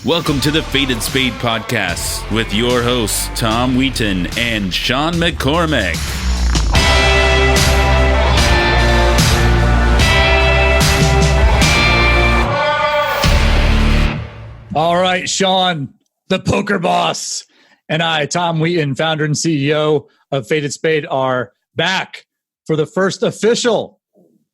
Welcome to the Faded Spade Podcast with your hosts, Tom Wheaton and Sean McCormack. All right, Sean, the poker boss, and I, Tom Wheaton, founder and CEO of Faded Spade, are back for the first official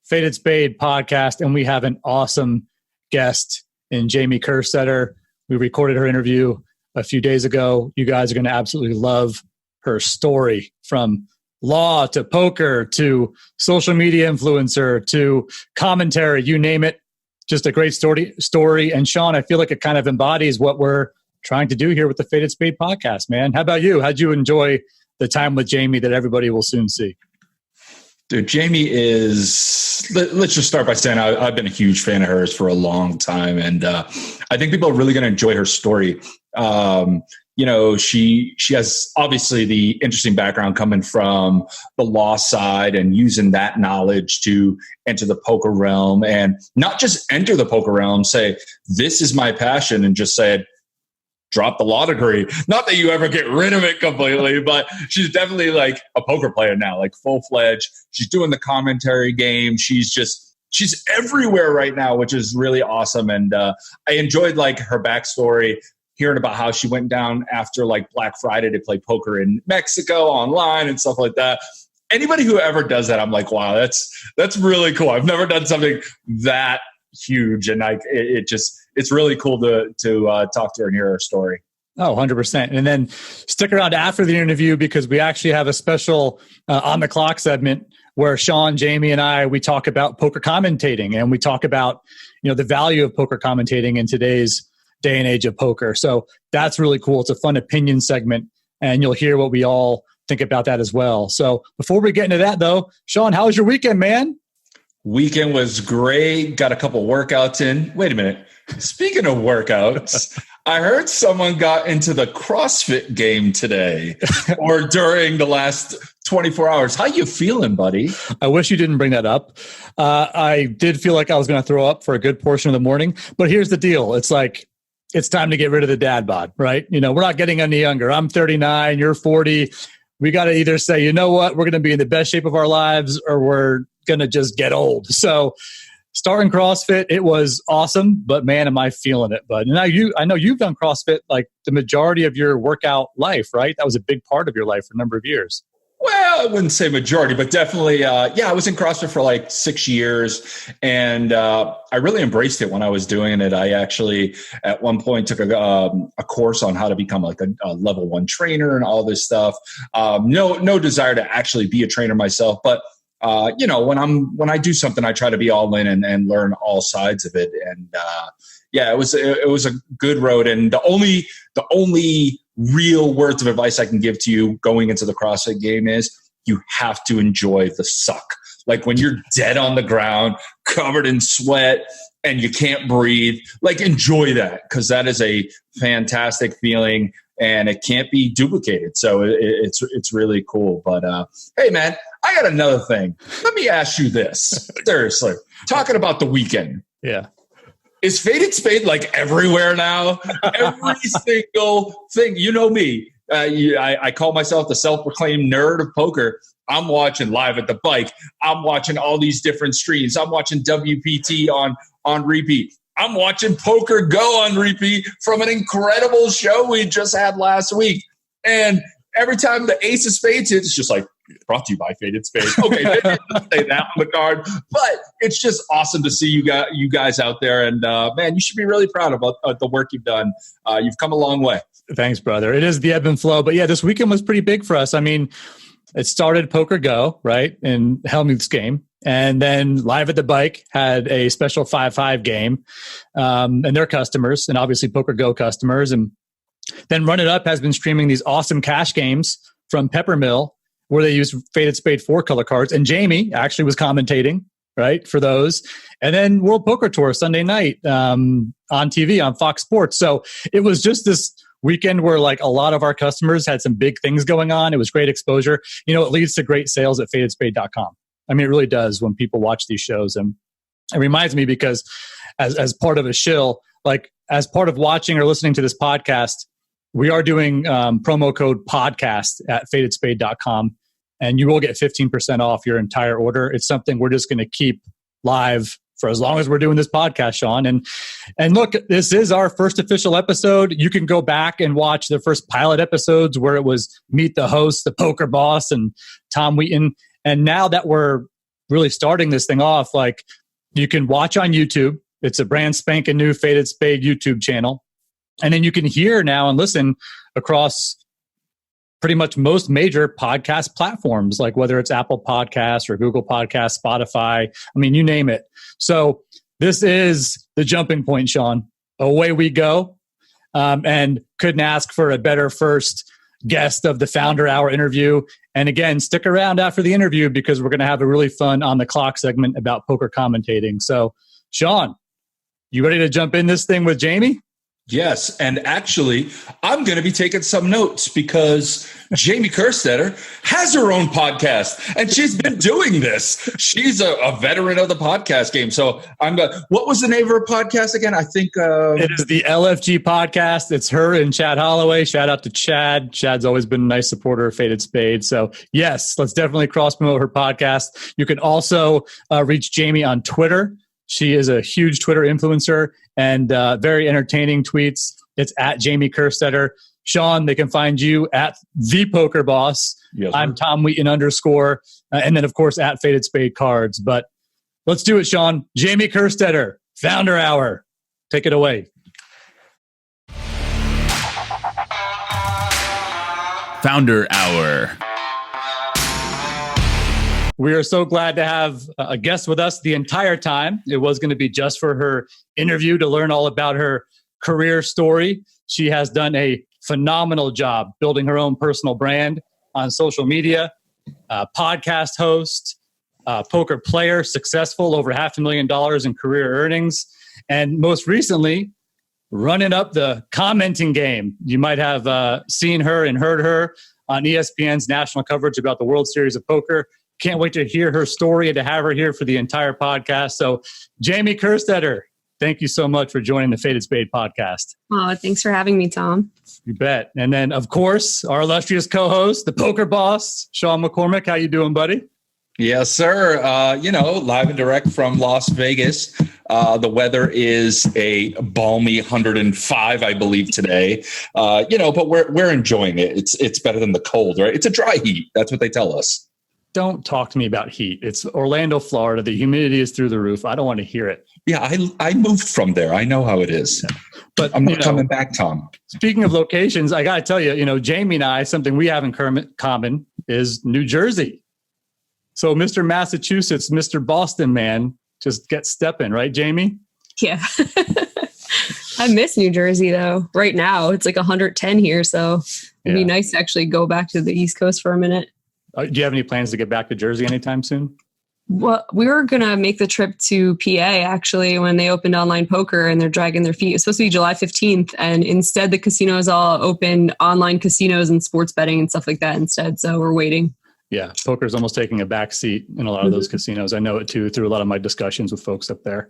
Faded Spade podcast, and we have an awesome guest in Jamie Kerstetter. We recorded her interview a few days ago. You guys are going to absolutely love her story, from law to poker to social media influencer to commentary, you name it. Just a great story. And Sean, I feel like it kind of embodies what we're trying to do here with the Faded Spade podcast, man. How about you? How'd you enjoy the time with Jamie that everybody will soon see? Dude, Jamie is, let's just start by saying I've been a huge fan of hers for a long time. And I think people are really going to enjoy her story. She has obviously the interesting background coming from the law side and using that knowledge to enter the poker realm, and not just enter the poker realm, say, this is my passion, and just say, drop the law degree. Not that you ever get rid of it completely, but she's definitely like a poker player now, like full-fledged. She's doing the commentary game. She's everywhere right now, which is really awesome. And I enjoyed like her backstory, hearing about how she went down after like Black Friday to play poker in Mexico online and stuff like that. Anybody who ever does that, I'm like, wow, that's really cool. I've never done something that huge, and it's really cool to talk to her and hear her story. Oh, 100%. And then stick around after the interview, because we actually have a special on the clock segment where Sean, Jamie, and we talk about poker commentating, and we talk about, the value of poker commentating in today's day and age of poker. So that's really cool. It's a fun opinion segment, and you'll hear what we all think about that as well. So before we get into that though, Sean, how was your weekend, man? Weekend was great. Got a couple workouts in. Wait a minute. Speaking of workouts, I heard someone got into the CrossFit game today or during the last 24 hours. How you feeling, buddy? I wish you didn't bring that up. I did feel like I was going to throw up for a good portion of the morning, but here's the deal. It's like, it's time to get rid of the dad bod, right? We're not getting any younger. I'm 39, you're 40. We got to either say, you know what, we're going to be in the best shape of our lives, or we're going to just get old. So starting CrossFit, it was awesome, but man, am I feeling it, bud. And I know you've done CrossFit like the majority of your workout life, right? That was a big part of your life for a number of years. Well, I wouldn't say majority, but definitely, I was in CrossFit for like 6 years, and I really embraced it when I was doing it. I actually, at one point, took a course on how to become like a level 1 trainer and all this stuff. No desire to actually be a trainer myself, but when I do something, I try to be all in and learn all sides of it. And it was a good road. And the only real words of advice I can give to you going into the CrossFit game is you have to enjoy the suck. Like when you're dead on the ground, covered in sweat, and you can't breathe, like enjoy that, because that is a fantastic feeling and it can't be duplicated. So it's really cool. But hey, man, I got another thing. Let me ask you this. Seriously, talking about the weekend. Yeah. Is Faded Spade like everywhere now? Every single thing. You know me. I call myself the self-proclaimed nerd of poker. I'm watching Live at the Bike. I'm watching all these different streams. I'm watching WPT on repeat. I'm watching Poker Go on repeat from an incredible show we just had last week. And every time the Ace of Spades hits, it's just like, brought to you by Faded Spade. Okay, maybe I didn't say that on the card, but it's just awesome to see you guys out there. And man, you should be really proud about the work you've done. You've come a long way. Thanks, brother. It is the ebb and flow. But yeah, this weekend was pretty big for us. I mean, it started Poker Go, right, in Helmuth's game. And then Live at the Bike had a special 5-5 game and their customers, and obviously Poker Go customers. And then Run It Up has been streaming these awesome cash games from Peppermill, where they use Faded Spade 4-color cards. And Jamie actually was commentating, right, for those. And then World Poker Tour Sunday night on TV on Fox Sports. So it was just this weekend where like a lot of our customers had some big things going on. It was great exposure. It leads to great sales at fadedspade.com. I mean, it really does when people watch these shows. And it reminds me, because as part of a shill, like as part of watching or listening to this podcast, we are doing promo code podcast at fadedspade.com, and you will get 15% off your entire order. It's something we're just going to keep live for as long as we're doing this podcast, Sean. And look, this is our first official episode. You can go back and watch the first pilot episodes where it was meet the host, the poker boss, and Tom Wheaton. And now that we're really starting this thing off, like, you can watch on YouTube. It's a brand spanking new Faded Spade YouTube channel. And then you can hear now and listen across pretty much most major podcast platforms, like whether it's Apple Podcasts or Google Podcasts, Spotify, I mean, you name it. So this is the jumping point, Sean. Away we go. And couldn't ask for a better first guest of the Founder Hour interview. And again, stick around after the interview because we're going to have a really fun on the clock segment about poker commentating. So, Sean, you ready to jump in this thing with Jamie? Yes. And actually, I'm going to be taking some notes because Jamie Kerstetter has her own podcast and she's been doing this. She's a veteran of the podcast game. So what was the name of her podcast again? I think it is the LFG podcast. It's her and Chad Holloway. Shout out to Chad. Chad's always been a nice supporter of Faded Spade. So yes, let's definitely cross promote her podcast. You can also reach Jamie on Twitter. She is a huge Twitter influencer and very entertaining tweets. It's at Jamie Kerstetter. Sean, they can find you at The Poker Boss. Yes, I'm Tom Wheaton _. And then, of course, at Faded Spade Cards. But let's do it, Sean. Jamie Kerstetter, Founder Hour. Take it away. Founder Hour. We are so glad to have a guest with us the entire time. It was going to be just for her interview to learn all about her career story. She has done a phenomenal job building her own personal brand on social media, podcast host, poker player, successful, over $500,000 in career earnings, and most recently, running up the commenting game. You might have seen her and heard her on ESPN's national coverage about the World Series of Poker. Can't wait to hear her story and to have her here for the entire podcast. So, Jamie Kerstetter, thank you so much for joining the Faded Spade podcast. Oh, thanks for having me, Tom. You bet. And then, of course, our illustrious co-host, the poker boss, Sean McCormack. How you doing, buddy? Yes, sir. Live and direct from Las Vegas. The weather is a balmy 105, I believe, today. But we're enjoying it. It's better than the cold, right? It's a dry heat. That's what they tell us. Don't talk to me about heat. It's Orlando, Florida. The humidity is through the roof. I don't want to hear it. Yeah, I moved from there. I know how it is. Yeah. But I'm not coming back, Tom. Speaking of locations, I got to tell you, Jamie and I, something we have in common is New Jersey. So Mr. Massachusetts, Mr. Boston man, just get stepping, right, Jamie? Yeah. I miss New Jersey, though. Right now, it's like 110 here. So it'd be nice to actually go back to the East Coast for a minute. Do you have any plans to get back to Jersey anytime soon? Well, we were going to make the trip to PA, actually, when they opened online poker and they're dragging their feet. It's supposed to be July 15th. And instead, the casinos all opened online casinos and sports betting and stuff like that instead. So we're waiting. Yeah, poker is almost taking a back seat in a lot of those casinos. I know it, too, through a lot of my discussions with folks up there.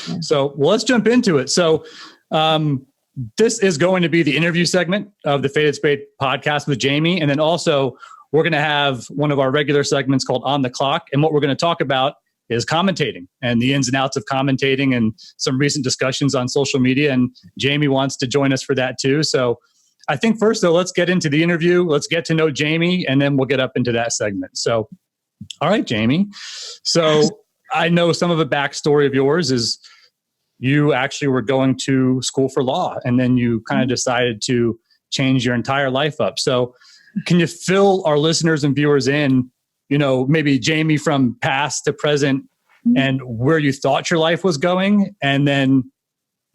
Yeah. So let's jump into it. So this is going to be the interview segment of the Faded Spade podcast with Jamie. And then also, we're going to have one of our regular segments called On the Clock. And what we're going to talk about is commentating and the ins and outs of commentating and some recent discussions on social media. And Jamie wants to join us for that too. So I think first, though, let's get into the interview. Let's get to know Jamie, and then we'll get up into that segment. So, all right, Jamie. So I know some of the backstory of yours is you actually were going to school for law, and then you kind of decided to change your entire life up. So can you fill our listeners and viewers in, maybe Jamie from past to present and where you thought your life was going, and then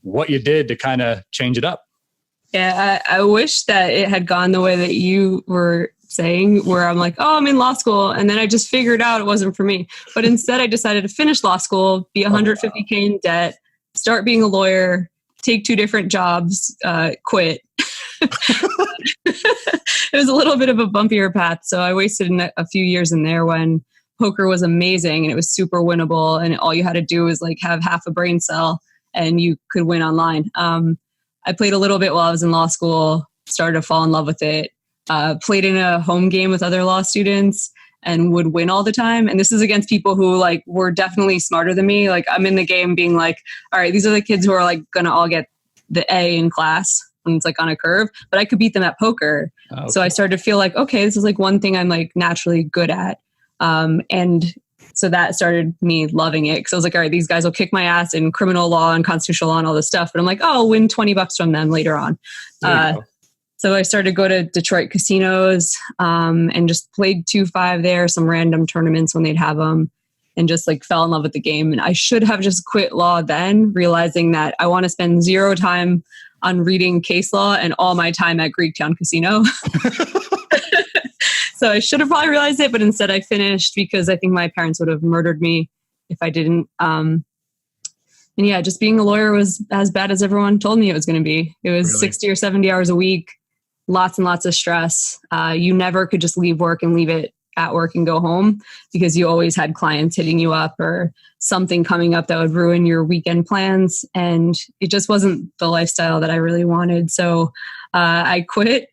what you did to kind of change it up? Yeah, I wish that it had gone the way that you were saying, where I'm like, I'm in law school. And then I just figured out it wasn't for me. But instead, I decided to finish law school, be $150K in debt, start being a lawyer, take 2 different jobs, quit. It was a little bit of a bumpier path. So I wasted a few years in there when poker was amazing and it was super winnable. And all you had to do was like have half a brain cell and you could win online. I played a little bit while I was in law school, started to fall in love with it, played in a home game with other law students and would win all the time. And this is against people who like were definitely smarter than me. Like I'm in the game being like, all right, these are the kids who are like going to all get the A in class when it's like on a curve, but I could beat them at poker. Okay. So I started to feel like, okay, this is like one thing I'm like naturally good at. And so that started me loving it. Cause I was like, all right, these guys will kick my ass in criminal law and constitutional law and all this stuff. But I'm like, oh, I'll win $20 from them later on. So I started to go to Detroit casinos and just played 2-5 there, some random tournaments when they'd have them, and just like fell in love with the game. And I should have just quit law then, realizing that I want to spend 0 time on reading case law and all my time at Greektown Casino. So I should have probably realized it, but instead I finished because I think my parents would have murdered me if I didn't. And yeah, just being a lawyer was as bad as everyone told me it was going to be. It was 60 or 70 hours a week, lots and lots of stress. You never could just leave work and leave it at work and go home because you always had clients hitting you up or something coming up that would ruin your weekend plans. And it just wasn't the lifestyle that I really wanted. So I quit.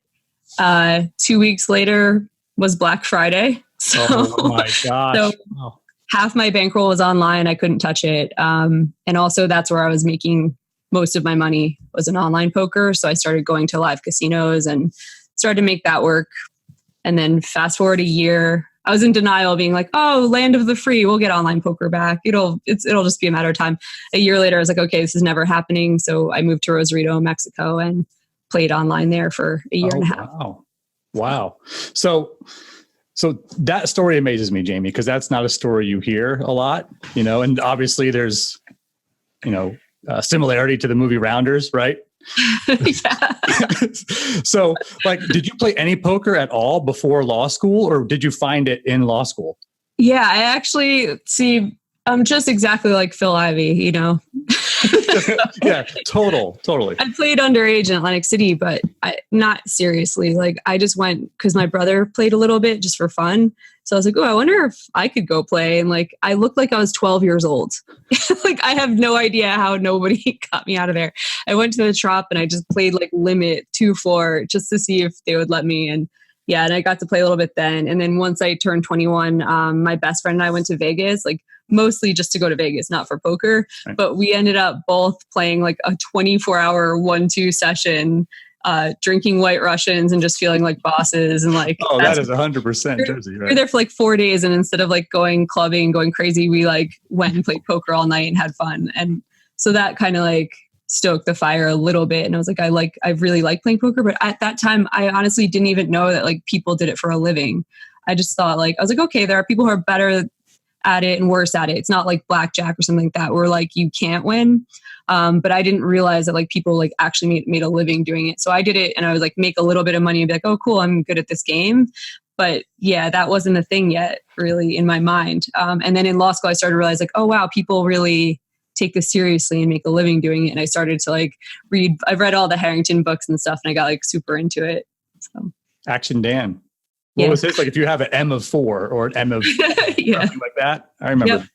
2 weeks later was Black Friday. So, oh my gosh. So half my bankroll was online. I couldn't touch it. And also that's where I was making most of my money was in online poker. So I started going to live casinos and started to make that work. And then fast forward a year, I was in denial being like, oh, land of the free, we'll get online poker back. It'll just be a matter of time. A year later, I was like, okay, this is never happening. So I moved to Rosarito, Mexico and played online there for a year and a half. Wow. So that story amazes me, Jamie, because that's not a story you hear a lot, and obviously there's, similarity to the movie Rounders, right? Yeah. So like, did you play any poker at all before law school or did you find it in law school? Yeah, I actually I'm just exactly like Phil Ivey, Yeah, totally. I played underage in Atlantic City, but not seriously. Like I just went because my brother played a little bit just for fun. So I was like, oh, I wonder if I could go play. And like, I looked like I was 12 years old. Like I have no idea how nobody got me out of there. I went to the Trop and I just played like limit 2-4 just to see if they would let me. And yeah, and I got to play a little bit then. And then once I turned 21, my best friend and I went to Vegas, like mostly just to go to Vegas, not for poker. Right. But we ended up both playing like a 24-hour 1-2 session, drinking White Russians and just feeling like bosses. And like, oh, that is 100% Jersey, right? We were there for like 4 days. And instead of like going clubbing, going crazy, we like went and played poker all night and had fun. And so that kind of like stoked the fire a little bit. And I was like, I really like playing poker. But at that time, I honestly didn't even know that like people did it for a living. I just thought like, I was like, okay, there are people who are better at it and worse at it. It's not like blackjack or something like that where like you can't win. But I didn't realize that like people like actually made a living doing it. So I did it and I was like make a little bit of money and be like, oh cool, I'm good at this game. But yeah, that wasn't a thing yet really in my mind. And then in law school, I started to realize like, oh wow, people really take this seriously and make a living doing it. And I started to like I've read all the Harrington books and stuff and I got like super into it. So. Action Dan. What was this? Like if you have an M of 4 or an M of something like that? I remember. Yep.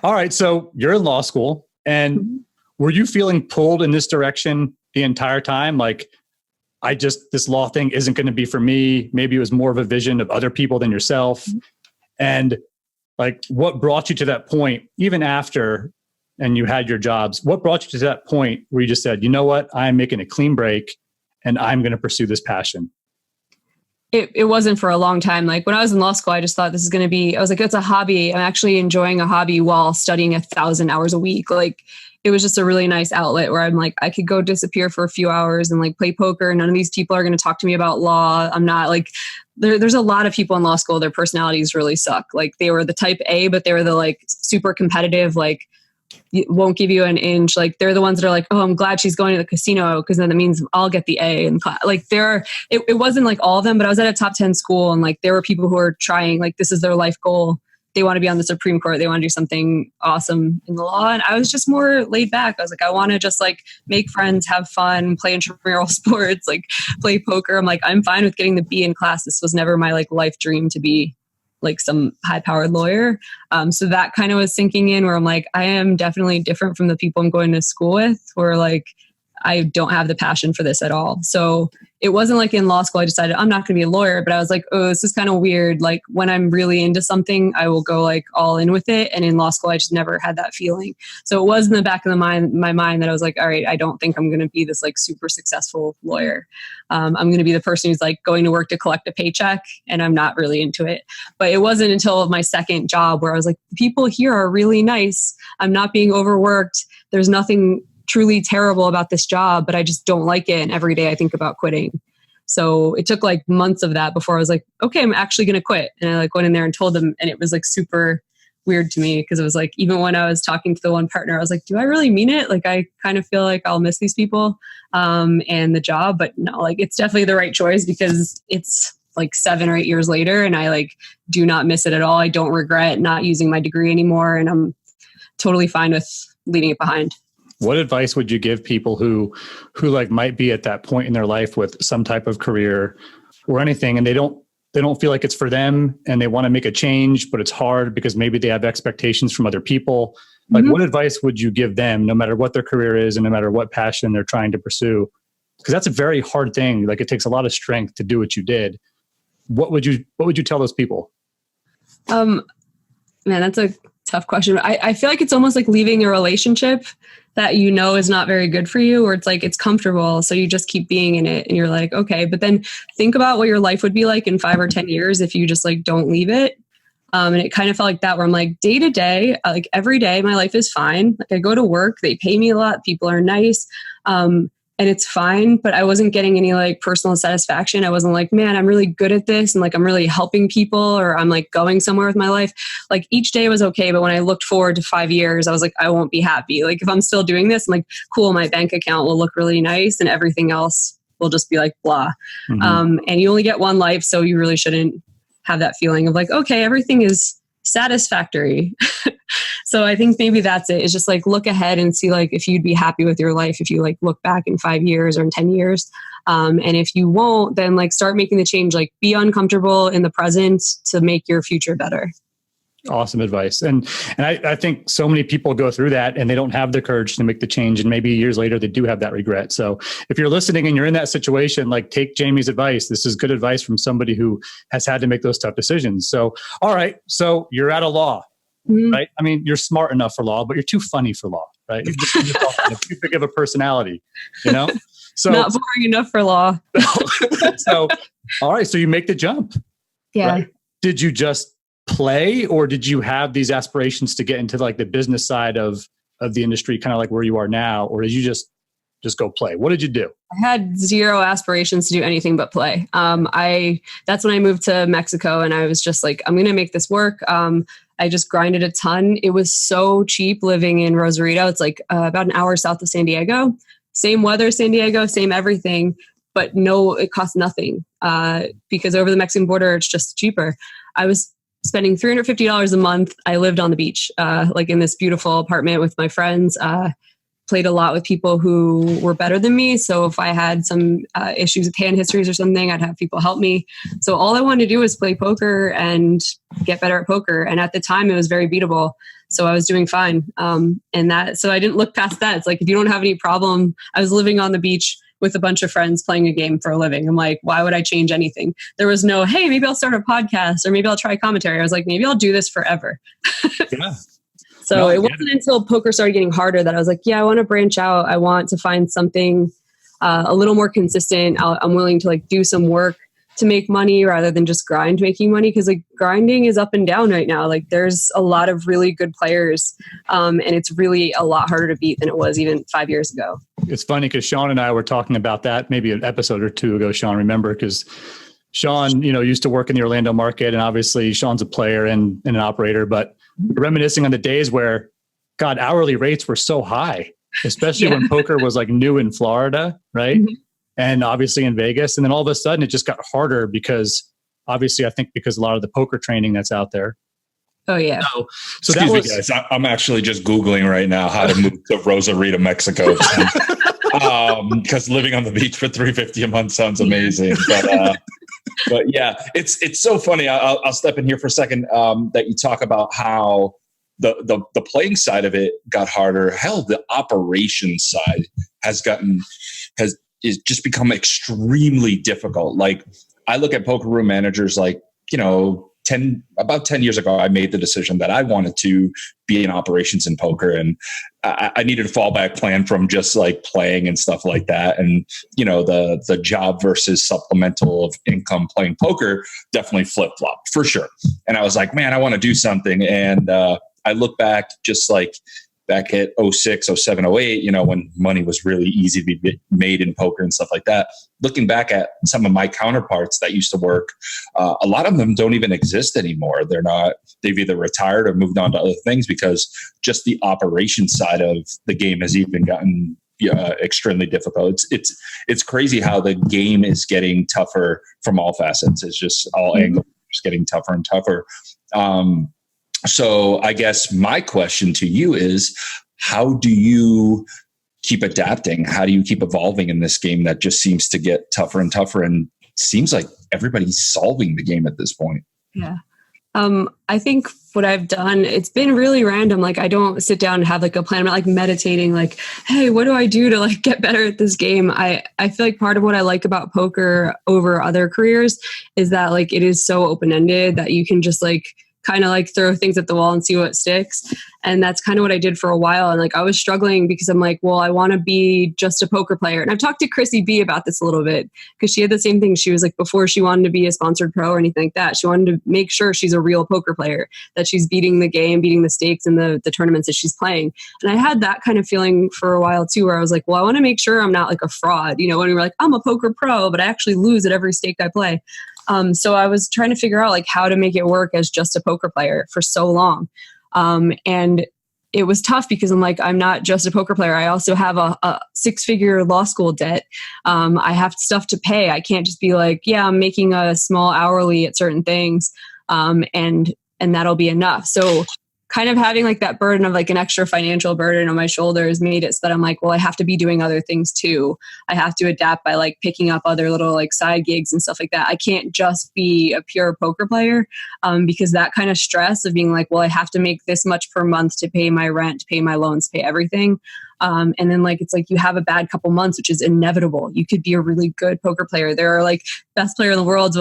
All right. So you're in law school and were you feeling pulled in this direction the entire time? Like this law thing isn't going to be for me. Maybe it was more of a vision of other people than yourself. Mm-hmm. And like what brought you to that point, even after, and you had your jobs, what brought you to that point where you just said, you know what, I'm making a clean break and I'm going to pursue this passion? It wasn't for a long time. Like when I was in law school, I just thought this is going to be, I was like, it's a hobby. I'm actually enjoying a hobby while studying 1,000 hours a week. Like it was just a really nice outlet where I'm like, I could go disappear for a few hours and like play poker. None of these people are going to talk to me about law. I'm not like, there's a lot of people in law school, their personalities really suck. Like they were the type A, but they were the like super competitive, like won't give you an inch. Like they're the ones that are like, oh, I'm glad she's going to the casino because then that means I'll get the A in class. Like it wasn't like all of them, but I was at a top 10 school and like there were people who are trying, like this is their life goal. They want to be on the Supreme Court. They want to do something awesome in the law. And I was just more laid back. I was like, I want to just like make friends, have fun, play intramural sports, like play poker. I'm like, I'm fine with getting the B in class. This was never my like life dream to be like some high-powered lawyer. So that kind of was sinking in where I'm like, I am definitely different from the people I'm going to school with, where like I don't have the passion for this at all. So it wasn't like in law school, I decided I'm not going to be a lawyer, but I was like, oh, this is kind of weird. Like when I'm really into something, I will go like all in with it. And in law school, I just never had that feeling. So it was in the back of my mind that I was like, all right, I don't think I'm going to be this like super successful lawyer. I'm going to be the person who's like going to work to collect a paycheck, and I'm not really into it. But it wasn't until my second job where I was like, people here are really nice. I'm not being overworked. There's nothing truly terrible about this job, but I just don't like it. And every day I think about quitting. So it took like months of that before I was like, okay, I'm actually going to quit. And I like went in there and told them, and it was like super weird to me because it was like, even when I was talking to the one partner, I was like, do I really mean it? Like, I kind of feel like I'll miss these people and the job, but no, like it's definitely the right choice because it's like 7 or 8 years later and I like do not miss it at all. I don't regret not using my degree anymore. And I'm totally fine with leaving it behind. What advice would you give people who like might be at that point in their life with some type of career or anything, and they don't feel like it's for them and they want to make a change, but it's hard because maybe they have expectations from other people? Like, what advice would you give them, no matter what their career is and no matter what passion they're trying to pursue? Because that's a very hard thing. Like, it takes a lot of strength to do what you did. What would you tell those people? Man, that's a tough question. I feel like it's almost like leaving a relationship that you know is not very good for you, or it's like it's comfortable, so you just keep being in it and you're like, okay, but then think about what your life would be like in 5 or 10 years if you just like don't leave it. And it kind of felt like that, where I'm like, day to day, like every day my life is fine. Like I go to work, they pay me a lot, people are nice, and it's fine, but I wasn't getting any like personal satisfaction. I wasn't like, man, I'm really good at this and like I'm really helping people, or I'm like going somewhere with my life. Like each day was okay, but when I looked forward to 5 years, I was like, I won't be happy. Like if I'm still doing this, I'm like, cool, my bank account will look really nice and everything else will just be like blah. And you only get one life, so you really shouldn't have that feeling of like, okay, everything is satisfactory. So I think maybe that's it. It's just like look ahead and see like if you'd be happy with your life if you like look back in 5 years or in 10 years. And if you won't, then like start making the change, like be uncomfortable in the present to make your future better. Awesome advice. And I think so many people go through that and they don't have the courage to make the change. And maybe years later, they do have that regret. So if you're listening and you're in that situation, like take Jamie's advice. This is good advice from somebody who has had to make those tough decisions. So, all right. So you're out of law, right? I mean, you're smart enough for law, but you're too funny for law, right? You're too big of a personality, you know? So not boring enough for law. So, all right. So you make the jump. Yeah. Right? Did you just play, or did you have these aspirations to get into like the business side of the industry, kind of like where you are now, or did you just go play? What did you do? I had zero aspirations to do anything but play. That's when I moved to Mexico, and I was just like, I'm going to make this work. I just grinded a ton. It was so cheap living in Rosarito. It's like about an hour south of San Diego. Same weather, San Diego, same everything, but no, it cost nothing because over the Mexican border, it's just cheaper. I was spending $350 a month. I lived on the beach, like in this beautiful apartment with my friends, played a lot with people who were better than me. So if I had some issues with hand histories or something, I'd have people help me. So all I wanted to do was play poker and get better at poker. And at the time it was very beatable. So I was doing fine. So I didn't look past that. It's like, if you don't have any problem, I was living on the beach with a bunch of friends playing a game for a living. I'm like, why would I change anything? There was no, hey, maybe I'll start a podcast or maybe I'll try commentary. I was like, maybe I'll do this forever. Yeah. So it wasn't until poker started getting harder that I was like, yeah, I want to branch out. I want to find something a little more consistent. I'm willing to like do some work to make money rather than just grind making money. Cause like grinding is up and down right now. Like there's a lot of really good players and it's really a lot harder to beat than it was even 5 years ago. It's funny because Sean and I were talking about that maybe an episode or two ago, Sean, remember? Because Sean, used to work in the Orlando market, and obviously Sean's a player and an operator, but reminiscing on the days where, God, hourly rates were so high, especially when poker was like new in Florida, right? Mm-hmm. And obviously in Vegas. And then all of a sudden it just got harder because obviously I think because a lot of the poker training that's out there. Oh yeah. So excuse me guys, I'm actually just Googling right now how to move to Rosarito, Mexico. Because living on the beach for $350 a month sounds amazing. But yeah, it's so funny. I'll step in here for a second that you talk about how the playing side of it got harder. Hell, the operations side is just become extremely difficult. Like I look at poker room managers like, about 10 years ago, I made the decision that I wanted to be in operations in poker, and I needed a fallback plan from just like playing and stuff like that. And, the job versus supplemental of income playing poker definitely flip-flopped for sure. And I was like, man, I want to do something. And I look back just like back at 06, 07, 08, when money was really easy to be made in poker and stuff like that. Looking back at some of my counterparts that used to work, a lot of them don't even exist anymore. They've either retired or moved on to other things because just the operation side of the game has even gotten extremely difficult. It's crazy how the game is getting tougher from all facets. It's just all angles just getting tougher and tougher. So I guess my question to you is, how do you keep adapting? How do you keep evolving in this game that just seems to get tougher and tougher, and seems like everybody's solving the game at this point? Yeah. I think what I've done, it's been really random. Like I don't sit down and have like a plan. I'm not like meditating like, hey, what do I do to like get better at this game? I feel like part of what I like about poker over other careers is that like it is so open-ended that you can just like kind of like throw things at the wall and see what sticks. And that's kind of what I did for a while. And like I was struggling because I'm like, well, I want to be just a poker player. And I've talked to Chrissy B about this a little bit because she had the same thing. She was like, before she wanted to be a sponsored pro or anything like that, she wanted to make sure she's a real poker player, that she's beating the game, beating the stakes in the tournaments that she's playing. And I had that kind of feeling for a while too, where I was like, well, I want to make sure I'm not like a fraud. When we were like, I'm a poker pro, but I actually lose at every stake I play. So I was trying to figure out like how to make it work as just a poker player for so long. And it was tough because I'm like, I'm not just a poker player. I also have a 6-figure law school debt. I have stuff to pay. I can't just be like, yeah, I'm making a small hourly at certain things. And that'll be enough. So kind of having like that burden of like an extra financial burden on my shoulders made it so that I'm like, well, I have to be doing other things too. I have to adapt by like picking up other little like side gigs and stuff like that. I can't just be a pure poker player because that kind of stress of being like, well, I have to make this much per month to pay my rent, to pay my loans, pay everything. And then like, it's like you have a bad couple months, which is inevitable. You could be a really good poker player. There are like best player in the world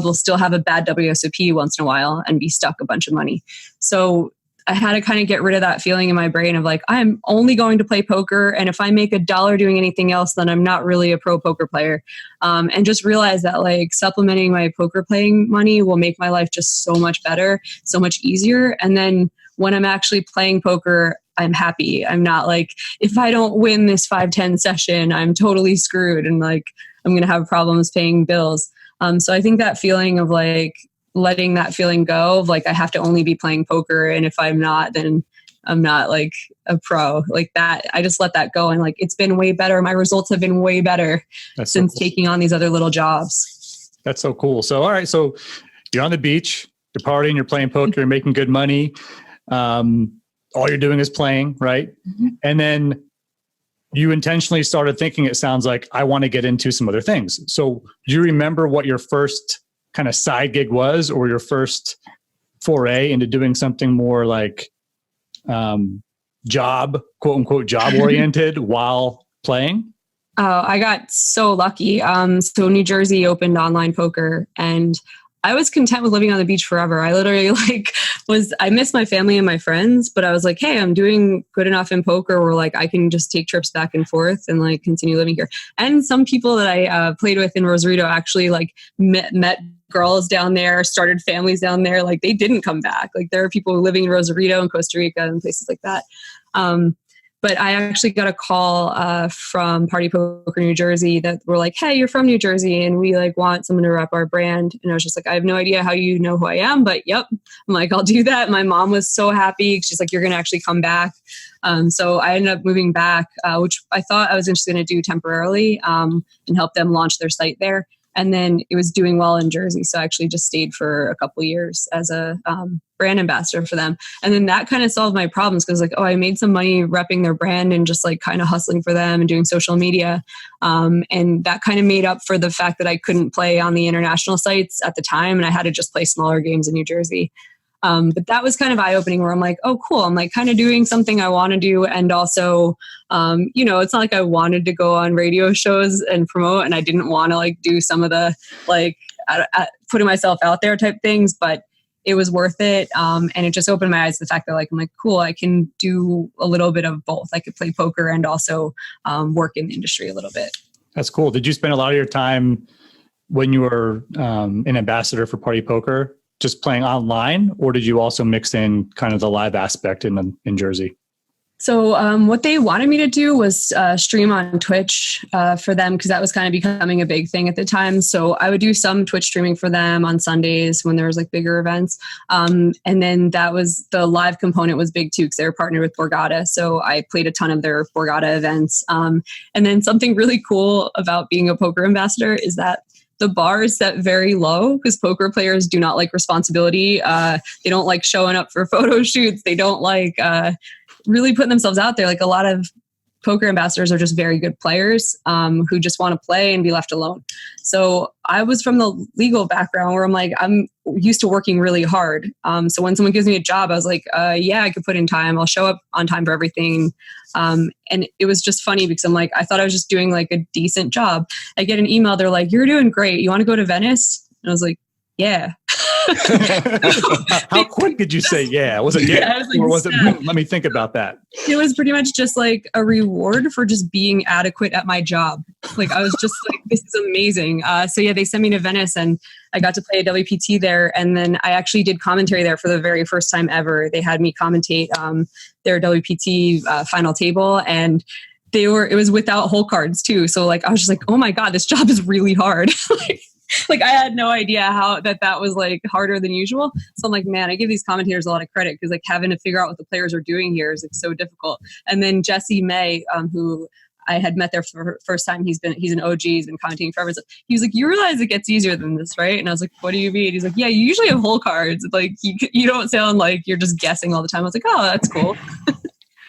will still have a bad WSOP once in a while and be stuck a bunch of money. So I had to kind of get rid of that feeling in my brain of like, I'm only going to play poker. And if I make $1 doing anything else, then I'm not really a pro poker player. And just realize that like supplementing my poker playing money will make my life just so much better, so much easier. And then when I'm actually playing poker, I'm happy. I'm not like, if I don't win this 5-10 session, I'm totally screwed. And like, I'm going to have problems paying bills. So I think that feeling of like, letting that feeling go of like I have to only be playing poker, and if I'm not, then I'm not like a pro like that. I just let that go, and like it's been way better. My results have been way better since taking on these other little jobs. That's so cool. So all right, so you're on the beach, you're partying, you're playing poker, you're making good money. All you're doing is playing, right? Mm-hmm. And then you intentionally started thinking, it sounds like, I want to get into some other things. So do you remember what your first kind of side gig was, or your first foray into doing something more like job, quote unquote, job oriented while playing? Oh, I got so lucky. So New Jersey opened online poker, and I was content with living on the beach forever. I literally I miss my family and my friends, but I was like, hey, I'm doing good enough in poker where like I can just take trips back and forth and like continue living here. And some people that I played with in Rosarito actually like met girls down there, started families down there. Like they didn't come back. Like there are people living in Rosarito and Costa Rica and places like that. But I actually got a call from Party Poker New Jersey that were like, hey, you're from New Jersey and we like want someone to rep our brand. And I was just like, I have no idea how you know who I am, but yep. I'm like, I'll do that. My mom was so happy. She's like, you're going to actually come back. So I ended up moving back, which I thought I was just going to do temporarily and help them launch their site there. And then it was doing well in Jersey. So I actually just stayed for a couple of years as a brand ambassador for them. And then that kind of solved my problems because like, oh, I made some money repping their brand and just like kind of hustling for them and doing social media. And that kind of made up for the fact that I couldn't play on the international sites at the time. And I had to just play smaller games in New Jersey. But that was kind of eye-opening where I'm like, oh, cool. I'm like kind of doing something I want to do. And also, it's not like I wanted to go on radio shows and promote, and I didn't want to like do some of the like putting myself out there type things, but it was worth it. And it just opened my eyes to the fact that like, I'm like, cool, I can do a little bit of both. I could play poker and also work in the industry a little bit. That's cool. Did you spend a lot of your time when you were an ambassador for Party Poker just playing online, or did you also mix in kind of the live aspect in Jersey? So what they wanted me to do was stream on Twitch for them, because that was kind of becoming a big thing at the time. So I would do some Twitch streaming for them on Sundays when there was like bigger events. And then that was the live component was big too, because they were partnered with Borgata. So I played a ton of their Borgata events. And then something really cool about being a poker ambassador is that the bar is set very low because poker players do not like responsibility. They don't like showing up for photo shoots. They don't like really putting themselves out there. Like a lot of poker ambassadors are just very good players who just want to play and be left alone. So I was from the legal background where I'm like, I'm used to working really hard. So when someone gives me a job, I was like, yeah, I could put in time. I'll show up on time for everything. And it was just funny because I'm like, I thought I was just doing like a decent job. I get an email. They're like, you're doing great. You want to go to Venice? And I was like, yeah. How quick did you say yeah? Was it yeah? Or was it, let me think about that? It was pretty much just like a reward for just being adequate at my job. Like I was just like, this is amazing. So yeah, they sent me to Venice and I got to play a WPT there. And then I actually did commentary there for the very first time ever. They had me commentate their WPT final table, and it was without hole cards too. So like, I was just like, oh my God, this job is really hard. Like I had no idea how that was like harder than usual. So I'm like, man, I give these commentators a lot of credit because like having to figure out what the players are doing here is like so difficult. And then Jesse May, who I had met there for the first time, he's an OG, he's been commentating forever. So he was like, you realize it gets easier than this, right? And I was like, what do you mean? He's like, yeah, you usually have hole cards. Like you don't sound like you're just guessing all the time. I was like, oh, that's cool.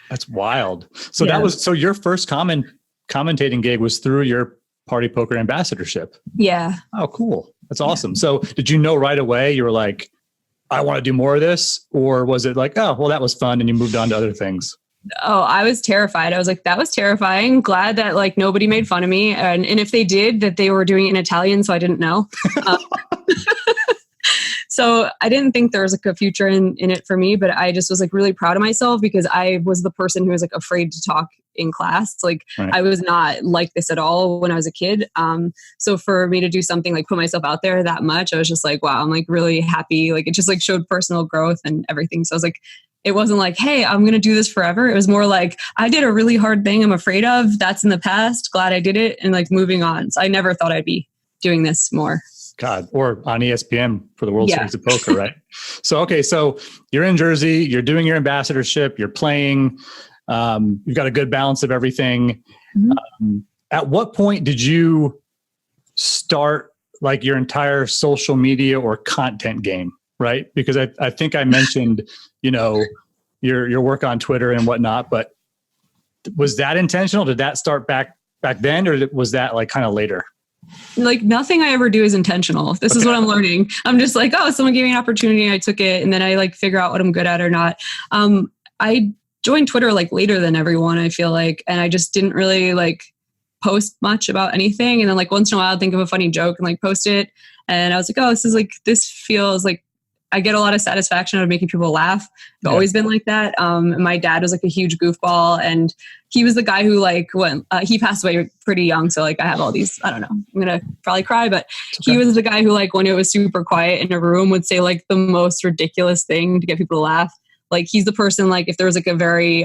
That's wild. So yeah. So your first commentating gig was through your Party Poker ambassadorship. Yeah. Oh, cool. That's awesome. Yeah. So did you know right away you were like, I want to do more of this? Or was it like, oh, well, that was fun and you moved on to other things? Oh, I was terrified. I was like, that was terrifying. Glad that like nobody made fun of me. And if they did, that they were doing it in Italian, so I didn't know. So I didn't think there was like a future in it for me, but I just was like really proud of myself because I was the person who was like afraid to talk in class. Like right. I was not like this at all when I was a kid. So for me to do something like put myself out there that much, I was just like, wow, I'm like really happy. Like it just like showed personal growth and everything. So I was like, it wasn't like, hey, I'm going to do this forever. It was more like, I did a really hard thing I'm afraid of. That's in the past. Glad I did it. And like moving on. So I never thought I'd be doing this more. God, or on ESPN for the World Series of Poker, right? So you're in Jersey, you're doing your ambassadorship, you're playing, you've got a good balance of everything. Mm-hmm. At what point did you start like your entire social media or content game, right? Because I think I mentioned, your work on Twitter and whatnot, but was that intentional? Did that start back then, or was that like kind of later? Like nothing I ever do is intentional. This is what I'm learning. I'm just like, oh, someone gave me an opportunity and I took it. And then I like figure out what I'm good at or not. I joined Twitter like later than everyone, I feel like. And I just didn't really like post much about anything. And then like once in a while I'd think of a funny joke and like post it. And I was like, oh, this feels like I get a lot of satisfaction out of making people laugh. I've always been like that. My dad was like a huge goofball, and he was the guy who like when he passed away pretty young. So like I have all these, I don't know, I'm going to probably cry, but he was the guy who like when it was super quiet in a room would say like the most ridiculous thing to get people to laugh. Like he's the person, like if there was like a very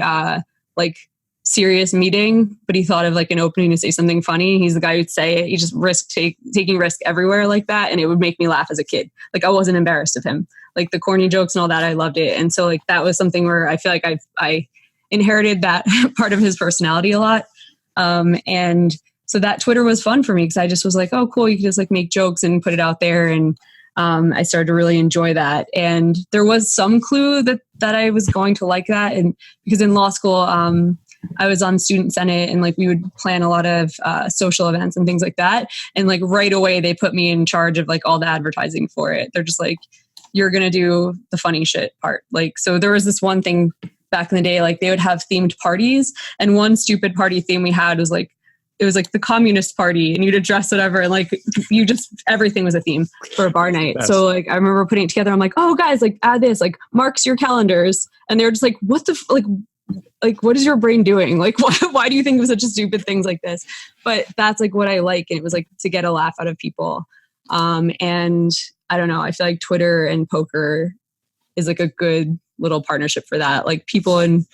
like serious meeting, but he thought of like an opening to say something funny, he's the guy who'd say it. He just taking risk everywhere like that. And it would make me laugh as a kid. Like I wasn't embarrassed of him. Like the corny jokes and all that, I loved it. And so like that was something where I feel like I inherited that part of his personality a lot. And so that Twitter was fun for me because I just was like, oh, cool. You can just like make jokes and put it out there. And I started to really enjoy that. And there was some clue that I was going to like that. And because in law school, I was on student senate and like we would plan a lot of social events and things like that. And like right away they put me in charge of like all the advertising for it. They're just like, you're going to do the funny shit part. Like, so there was this one thing back in the day, like they would have themed parties, and one stupid party theme we had was like, it was like the Communist Party, and you'd address whatever, and like everything was a theme for a bar night. Yes. So like I remember putting it together. I'm like, oh guys, like add this, like marks your calendars, and they're just like, what the like what is your brain doing? Like why do you think of such stupid things like this? But that's like what I like, and it was like to get a laugh out of people. And I don't know, I feel like Twitter and poker is like a good little partnership for that. Like people in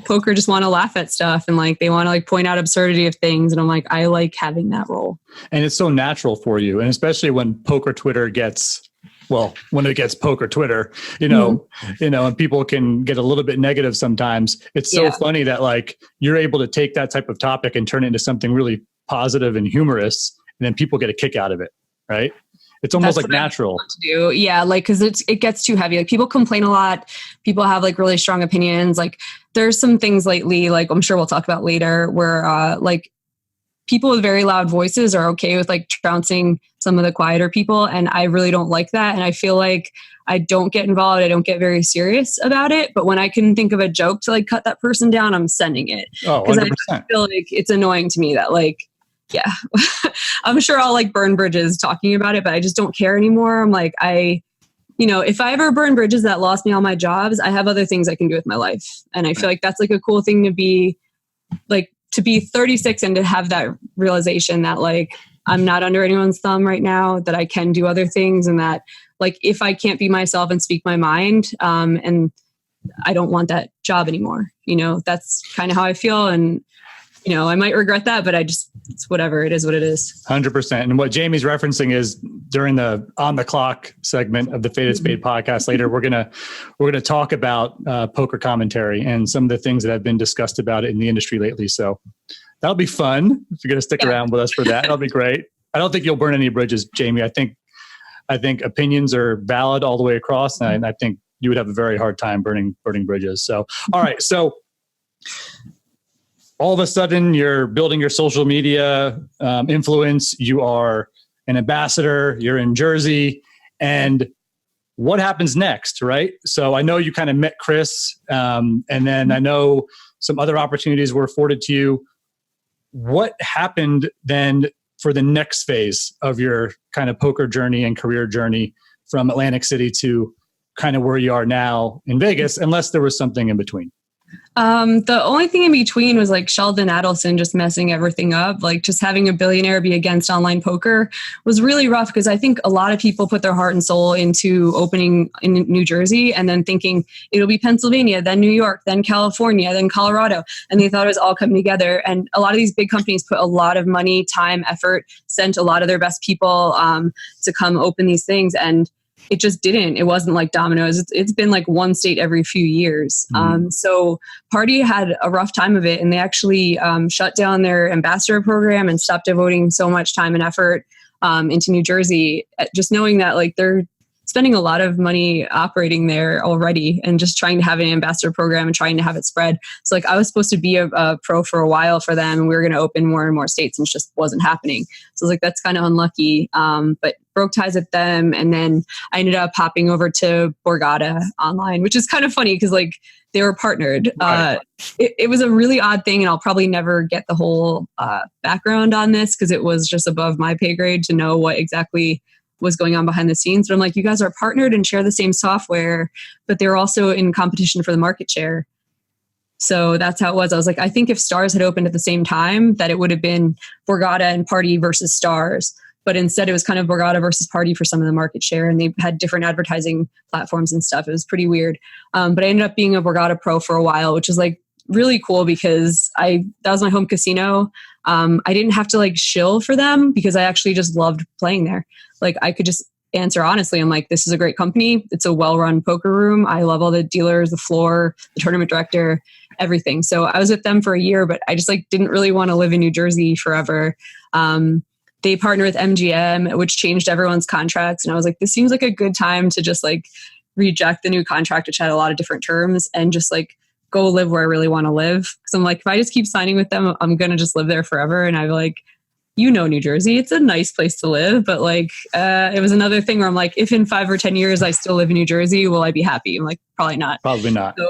poker just want to laugh at stuff, and like they want to like point out absurdity of things, and I'm like, I like having that role. And it's so natural for you, and especially when poker Twitter gets when it gets poker Twitter, and people can get a little bit negative sometimes. It's so funny that like you're able to take that type of topic and turn it into something really positive and humorous, and then people get a kick out of it, right? It's almost like natural to do. Yeah. Like, cause it gets too heavy. Like people complain a lot. People have like really strong opinions. Like there's some things lately, like I'm sure we'll talk about later, where like people with very loud voices are okay with like trouncing some of the quieter people. And I really don't like that. And I feel like I don't get involved. I don't get very serious about it. But when I can think of a joke to like cut that person down, I'm sending it. Oh, 100%. 100%. I feel like it's annoying to me that like, yeah, I'm sure I'll like burn bridges talking about it, but I just don't care anymore. I'm like, if I ever burn bridges that lost me all my jobs, I have other things I can do with my life. And I feel like that's like a cool thing to be 36 and to have that realization that like, I'm not under anyone's thumb right now, that I can do other things, and that like, if I can't be myself and speak my mind, and I don't want that job anymore, that's kind of how I feel. And I might regret that, but it's whatever. It is what it is. 100%. And what Jamie's referencing is during the On the Clock segment of the Faded Spade podcast later, we're gonna talk about poker commentary and some of the things that have been discussed about it in the industry lately. So that'll be fun. If you're gonna stick around with us for that, that'll be great. I don't think you'll burn any bridges, Jamie. I think opinions are valid all the way across, and I think you would have a very hard time burning bridges. So, all right. So all of a sudden you're building your social media influence. You are an ambassador, you're in Jersey, and what happens next, right? So I know you kind of met Chris, and then I know some other opportunities were afforded to you. What happened then for the next phase of your kind of poker journey and career journey from Atlantic City to kind of where you are now in Vegas, unless there was something in between? The only thing in between was like Sheldon Adelson just messing everything up. Like just having a billionaire be against online poker was really rough, because I think a lot of people put their heart and soul into opening in New Jersey and then thinking it'll be Pennsylvania, then New York, then California, then Colorado. And they thought it was all coming together. And a lot of these big companies put a lot of money, time, effort, sent a lot of their best people to come open these things. And it just didn't. It wasn't like dominoes. It's been like one state every few years. So Party had a rough time of it, and they actually shut down their ambassador program and stopped devoting so much time and effort into New Jersey, just knowing that like they're spending a lot of money operating there already and just trying to have an ambassador program and trying to have it spread. So like I was supposed to be a pro for a while for them, and we were going to open more and more states, and it just wasn't happening. So I was like, that's kind of unlucky. But broke ties with them. And then I ended up hopping over to Borgata Online, which is kind of funny because like they were partnered. Right. It was a really odd thing, and I'll probably never get the whole background on this because it was just above my pay grade to know what exactly was going on behind the scenes. But I'm like, you guys are partnered and share the same software, but they're also in competition for the market share. So that's how it was. I was like, I think if Stars had opened at the same time, that it would have been Borgata and Party versus Stars. But instead it was kind of Borgata versus Party for some of the market share, and they had different advertising platforms and stuff. It was pretty weird. But I ended up being a Borgata pro for a while, which is like really cool because that was my home casino. I didn't have to like shill for them because I actually just loved playing there. Like I could just answer honestly. I'm like, this is a great company. It's a well-run poker room. I love all the dealers, the floor, the tournament director, everything. So I was with them for a year, but I just like didn't really want to live in New Jersey forever. They partnered with MGM, which changed everyone's contracts. And I was like, this seems like a good time to just like reject the new contract, which had a lot of different terms, and just like go live where I really want to live. Because I'm like, if I just keep signing with them, I'm going to just live there forever. And I like, New Jersey, it's a nice place to live. But like, it was another thing where I'm like, if in 5 or 10 years I still live in New Jersey, will I be happy? I'm like, probably not. Probably not. So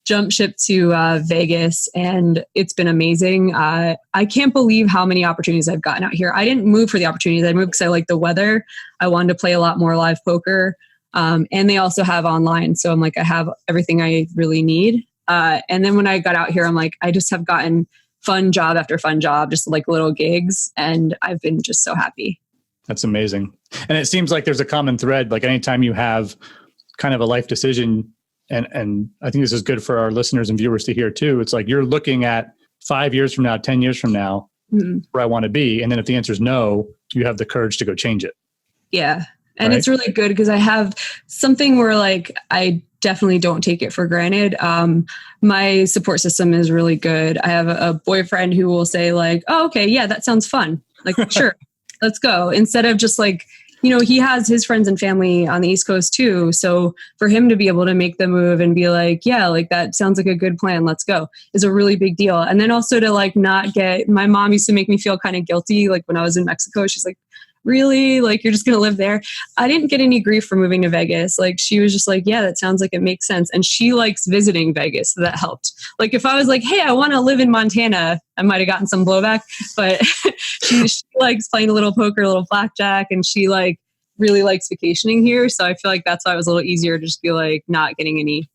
jump ship to Vegas, and it's been amazing. I can't believe how many opportunities I've gotten out here. I didn't move for the opportunities. I moved because I like the weather. I wanted to play a lot more live poker. And they also have online. So I'm like, I have everything I really need. And then when I got out here, I'm like, I just have gotten fun job after fun job, just like little gigs. And I've been just so happy. That's amazing. And it seems like there's a common thread. Like anytime you have kind of a life decision, and I think this is good for our listeners and viewers to hear too. It's like you're looking at 5 years from now, 10 years from now, where I want to be. And then if the answer is no, you have the courage to go change it. Yeah. And Right? it's really good because I have something where like, I definitely don't take it for granted. My support system is really good. I have a boyfriend who will say like, oh, okay, yeah, that sounds fun. Like, sure, let's go. Instead of just like, he has his friends and family on the East Coast too. So for him to be able to make the move and be like, yeah, like that sounds like a good plan, let's go, is a really big deal. And then also to like not get, my mom used to make me feel kind of guilty. Like when I was in Mexico, she's like, really? Like, you're just going to live there? I didn't get any grief for moving to Vegas. Like, she was just like, yeah, that sounds like it makes sense. And she likes visiting Vegas. So that helped. Like, if I was like, hey, I want to live in Montana, I might have gotten some blowback, but she likes playing a little poker, a little blackjack, and she like really likes vacationing here. So I feel like that's why it was a little easier to just be like not getting any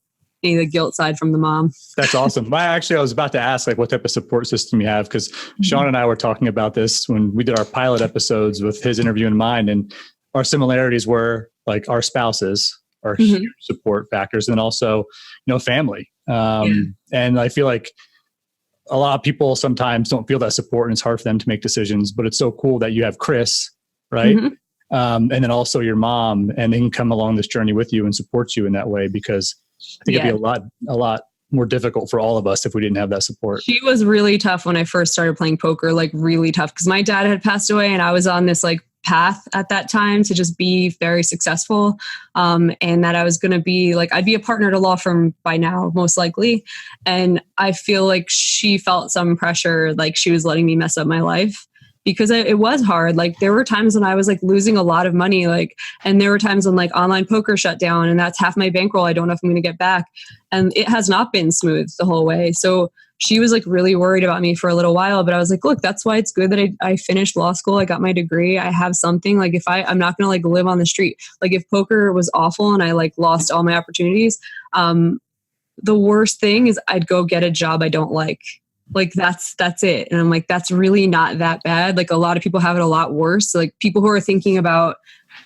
of the guilt side from the mom. That's awesome. Well, actually, I was about to ask like what type of support system you have, because Sean and I were talking about this when we did our pilot episodes with his interview in mind, and our similarities were like our spouses are huge support factors, and also, family. And I feel like a lot of people sometimes don't feel that support, and it's hard for them to make decisions, but it's so cool that you have Chris, right? And then also your mom, and they can come along this journey with you and support you in that way, because I think it'd be a lot more difficult for all of us if we didn't have that support. She was really tough when I first started playing poker, like really tough, because my dad had passed away and I was on this like path at that time to just be very successful. And that I was going to be like, I'd be a partner at a law firm by now, most likely. And I feel like she felt some pressure, like she was letting me mess up my life. Because it was hard. Like there were times when I was like losing a lot of money, like, and there were times when like online poker shut down and that's half my bankroll. I don't know if I'm going to get back. And it has not been smooth the whole way. So she was like really worried about me for a little while, but I was like, look, that's why it's good that I finished law school. I got my degree. I have something. Like if I'm not going to like live on the street. Like if poker was awful and I like lost all my opportunities, the worst thing is I'd go get a job I don't like. Like that's it. And I'm like, that's really not that bad. Like a lot of people have it a lot worse. Like people who are thinking about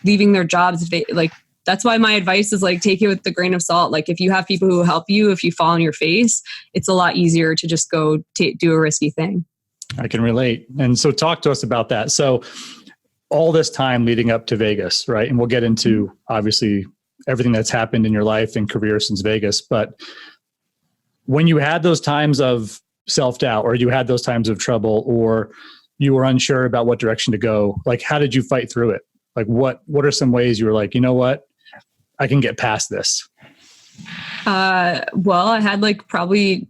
leaving their jobs, if they like, that's why my advice is like, take it with a grain of salt. Like if you have people who help you, if you fall on your face, it's a lot easier to just go do a risky thing. I can relate. And so talk to us about that. So all this time leading up to Vegas, right? And we'll get into obviously everything that's happened in your life and career since Vegas. But when you had those times of self-doubt, or you had those times of trouble, or you were unsure about what direction to go, like how did you fight through it? Like what are some ways you were like, you know what, I can get past this? Well, I had like probably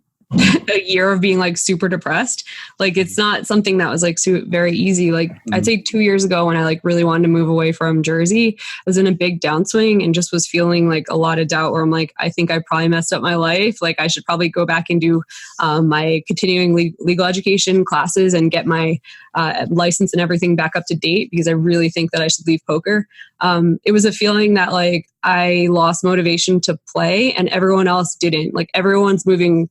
a year of being like super depressed. Like it's not something that was like very easy. Like I'd say 2 years ago when I like really wanted to move away from Jersey, I was in a big downswing and just was feeling like a lot of doubt where I'm like, I think I probably messed up my life. Like I should probably go back and do my continuing legal education classes and get my license and everything back up to date, because I really think that I should leave poker. It was a feeling that like I lost motivation to play and everyone else didn't. Like everyone's moving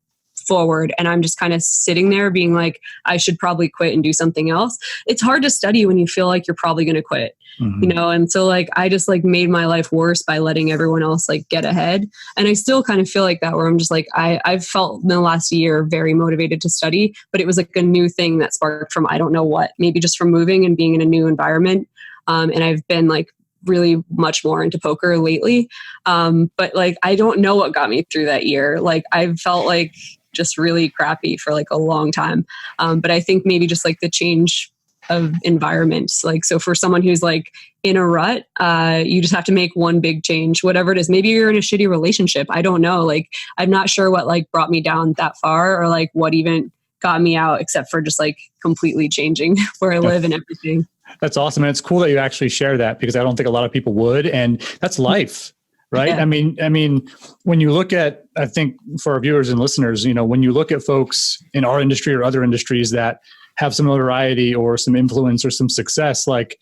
forward and I'm just kind of sitting there being like, I should probably quit and do something else. It's hard to study when you feel like you're probably going to quit, and so like I just like made my life worse by letting everyone else like get ahead. And I still kind of feel like that, where I'm just like, I've felt in the last year very motivated to study, but it was like a new thing that sparked from I don't know what, maybe just from moving and being in a new environment. And I've been like really much more into poker lately. But like I don't know what got me through that year. Like I felt like just really crappy for like a long time. But I think maybe just like the change of environment. Like, so for someone who's like in a rut, you just have to make one big change, whatever it is. Maybe you're in a shitty relationship. I don't know. Like, I'm not sure what like brought me down that far or like what even got me out, except for just like completely changing where I live and everything. That's awesome. And it's cool that you actually share that, because I don't think a lot of people would. And that's life, right? Yeah. I mean, when you look at, I think for our viewers and listeners, when you look at folks in our industry or other industries that have some notoriety or some influence or some success, like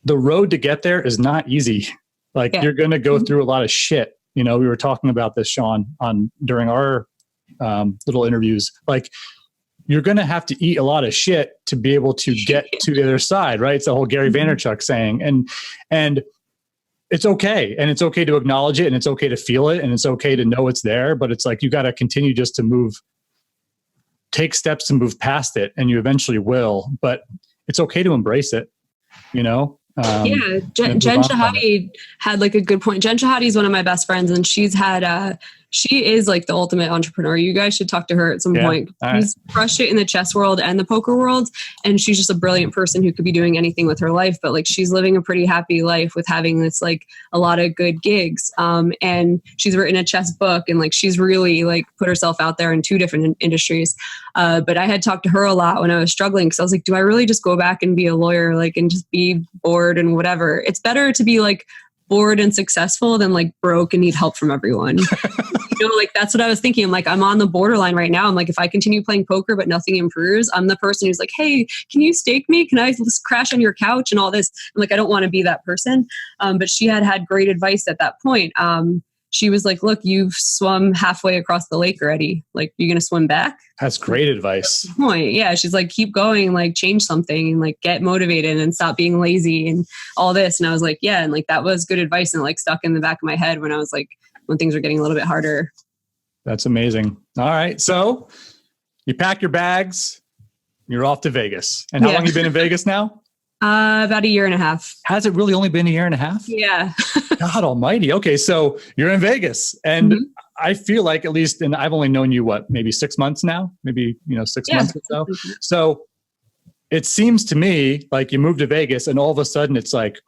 the road to get there is not easy. Like you're going to go through a lot of shit. We were talking about this, Sean, during our little interviews. Like you're going to have to eat a lot of shit to be able to get to the other side, right? It's the whole Gary Vaynerchuk saying, and it's okay. And it's okay to acknowledge it, and it's okay to feel it, and it's okay to know it's there. But it's like, you got to continue just to take steps to move past it, and you eventually will. But it's okay to embrace it, Jen Shahadi had like a good point. Jen Shahadi is one of my best friends, and she is like the ultimate entrepreneur. You guys should talk to her at some point. She's crushed it in the chess world and the poker world, and she's just a brilliant person who could be doing anything with her life. But like, she's living a pretty happy life with having this like a lot of good gigs. And she's written a chess book, and like she's really like put herself out there in 2 different industries. But I had talked to her a lot when I was struggling, because I was like, do I really just go back and be a lawyer, like, and just be bored and whatever? It's better to be like bored and successful than like broke and need help from everyone. Like that's what I was thinking. I'm like, I'm on the borderline right now. I'm like, if I continue playing poker but nothing improves, I'm the person who's like, hey, can you stake me? Can I just crash on your couch and all this? I'm like, I don't want to be that person. But she had great advice at that point. She was like, look, you've swum halfway across the lake already. Like, you're going to swim back? That's great advice. Point. Yeah. She's like, keep going, like change something, and like get motivated and stop being lazy and all this. And I was like, yeah. And like, that was good advice, and like stuck in the back of my head when I was like, when things were getting a little bit harder. That's amazing. All right. So you pack your bags, you're off to Vegas. And how long have you been in Vegas now? About 1.5 years. Has it really only been 1.5 years? Yeah. God almighty. Okay. So you're in Vegas, and I feel like, at least, and I've only known you, maybe 6 months now, maybe, 6 months or so. So it seems to me like you moved to Vegas, and all of a sudden it's like,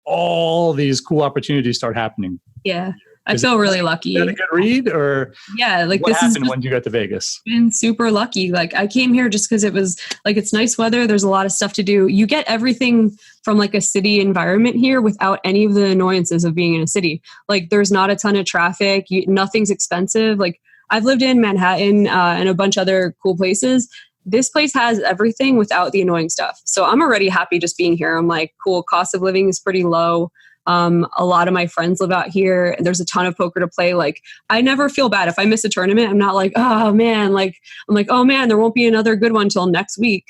all these cool opportunities start happening. Yeah. I feel really lucky. Is that a good read, or like what happened when you got to Vegas? Been super lucky. Like, I came here just because it was like, it's nice weather. There's a lot of stuff to do. You get everything from like a city environment here without any of the annoyances of being in a city. Like, there's not a ton of traffic. Nothing's expensive. Like, I've lived in Manhattan and a bunch of other cool places. This place has everything without the annoying stuff. So I'm already happy just being here. I'm like, cool. Cost of living is pretty low. A lot of my friends live out here. There's a ton of poker to play. Like, I never feel bad if I miss a tournament. I'm not like, oh man, like, I'm like, oh man, there won't be another good one till next week.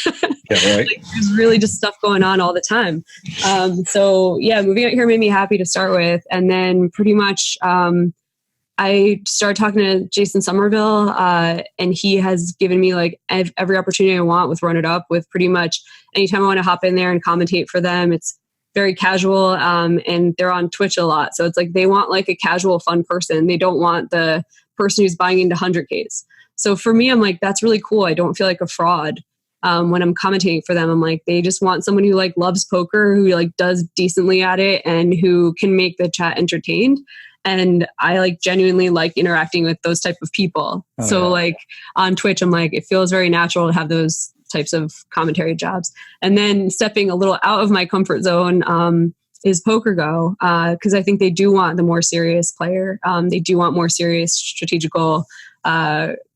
Yeah, right. Like, there's really just stuff going on all the time. So yeah, moving out here made me happy to start with. And then pretty much, I started talking to Jason Somerville, and he has given me like every opportunity I want with Run It Up. With pretty much anytime I want to hop in there and commentate for them, it's very casual, and they're on Twitch a lot. So it's like they want like a casual, fun person. They don't want the person who's buying into 100Ks. So for me, I'm like, that's really cool. I don't feel like a fraud when I'm commentating for them. I'm like, they just want someone who like loves poker, who like does decently at it, and who can make the chat entertained. And I like genuinely like interacting with those type of people. Like on Twitch, I'm like, it feels very natural to have those types of commentary jobs. And then stepping a little out of my comfort zone is PokerGo, because I think they do want the more serious player. They do want more serious strategical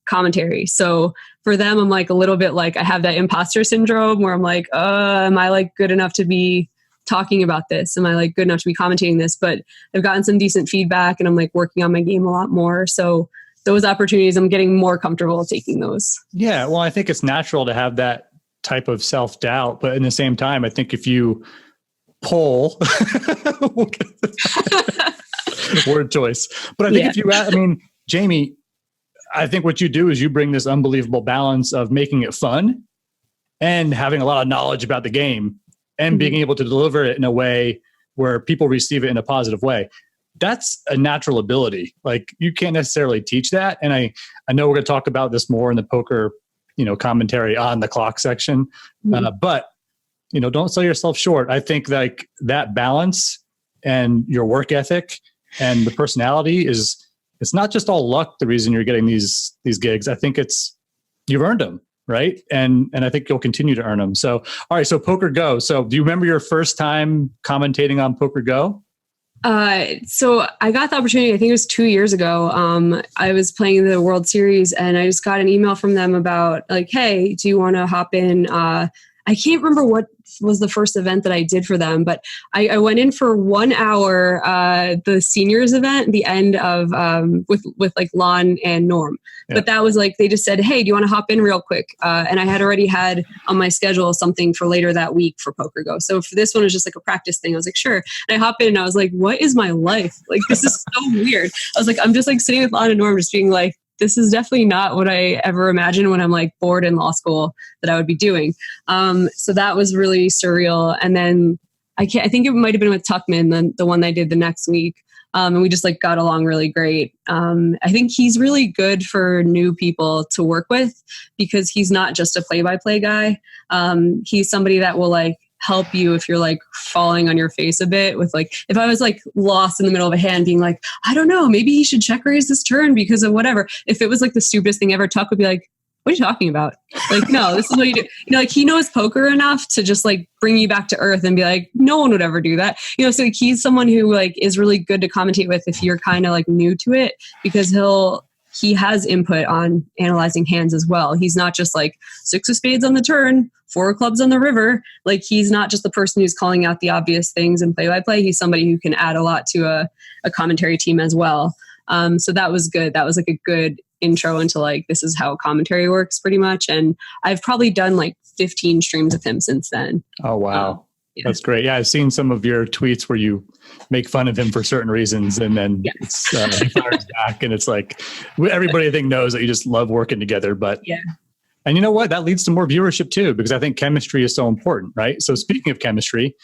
commentary. So for them, I'm like a little bit like I have that imposter syndrome where I'm like, am I like good enough to be talking about this? Am I like good enough to be commentating this? But I've gotten some decent feedback, and I'm like working on my game a lot more. So those opportunities, I'm getting more comfortable taking those. Yeah. Well, I think it's natural to have that type of self-doubt, but in the same time, I think if you pull word choice, but I think if you, Jamie, I think what you do is you bring this unbelievable balance of making it fun and having a lot of knowledge about the game and being able to deliver it in a way where people receive it in a positive way. That's a natural ability. Like, you can't necessarily teach that. And I know we're going to talk about this more in the poker, commentary on the clock section. But, don't sell yourself short. I think like that balance and your work ethic and the personality is it's not just all luck the reason you're getting these gigs. I think it's you've earned them, right? And I think you'll continue to earn them. So, all right, so Poker Go. So do you remember your first time commentating on Poker Go? So I got the opportunity, I think it was 2 years ago. I was playing the World Series and I just got an email from them about like, hey, do you want to hop in? I can't remember what was the first event that I did for them, but I went in for 1 hour, the seniors event, the end of, with like Lon and Norm. Yeah. But that was like, they just said, hey, do you want to hop in real quick? And I had already had on my schedule something for later that week for Poker Go. So for this one, it was just like a practice thing. I was like, sure. And I hop in and I was like, what is my life? Like, this is so weird. I was like, I'm just like sitting with Lon and Norm just being like, this is definitely not what I ever imagined when I'm like bored in law school that I would be doing. So that was really surreal. And then I think it might've been with Tuckman, the one I did the next week. And we just like got along really great. I think he's really good for new people to work with because he's not just a play-by-play guy. He's somebody that will like help you if you're like falling on your face a bit with like, if I was like lost in the middle of a hand being like, I don't know, maybe he should check raise this turn because of whatever. If it was like the stupidest thing ever, Tuck would be like, what are you talking about? Like, no, this is what you do. You know, like he knows poker enough to just like bring you back to earth and be like, no one would ever do that. You know, so like, he's someone who like is really good to commentate with if you're kind of like new to it because he has input on analyzing hands as well. He's not just like 6 of spades on the turn, 4 of clubs on the river. Like he's not just the person who's calling out the obvious things in play-by-play. He's somebody who can add a lot to a commentary team as well. So that was good. That was like a good intro into like, this is how commentary works pretty much. And I've probably done like 15 streams with him since then. Oh, wow. Yeah. That's great. Yeah. I've seen some of your tweets where you make fun of him for certain reasons and then he fires back and it's like, everybody I think knows that you just love working together, but yeah. And you know what? That leads to more viewership too, because I think chemistry is so important, right? So speaking of chemistry,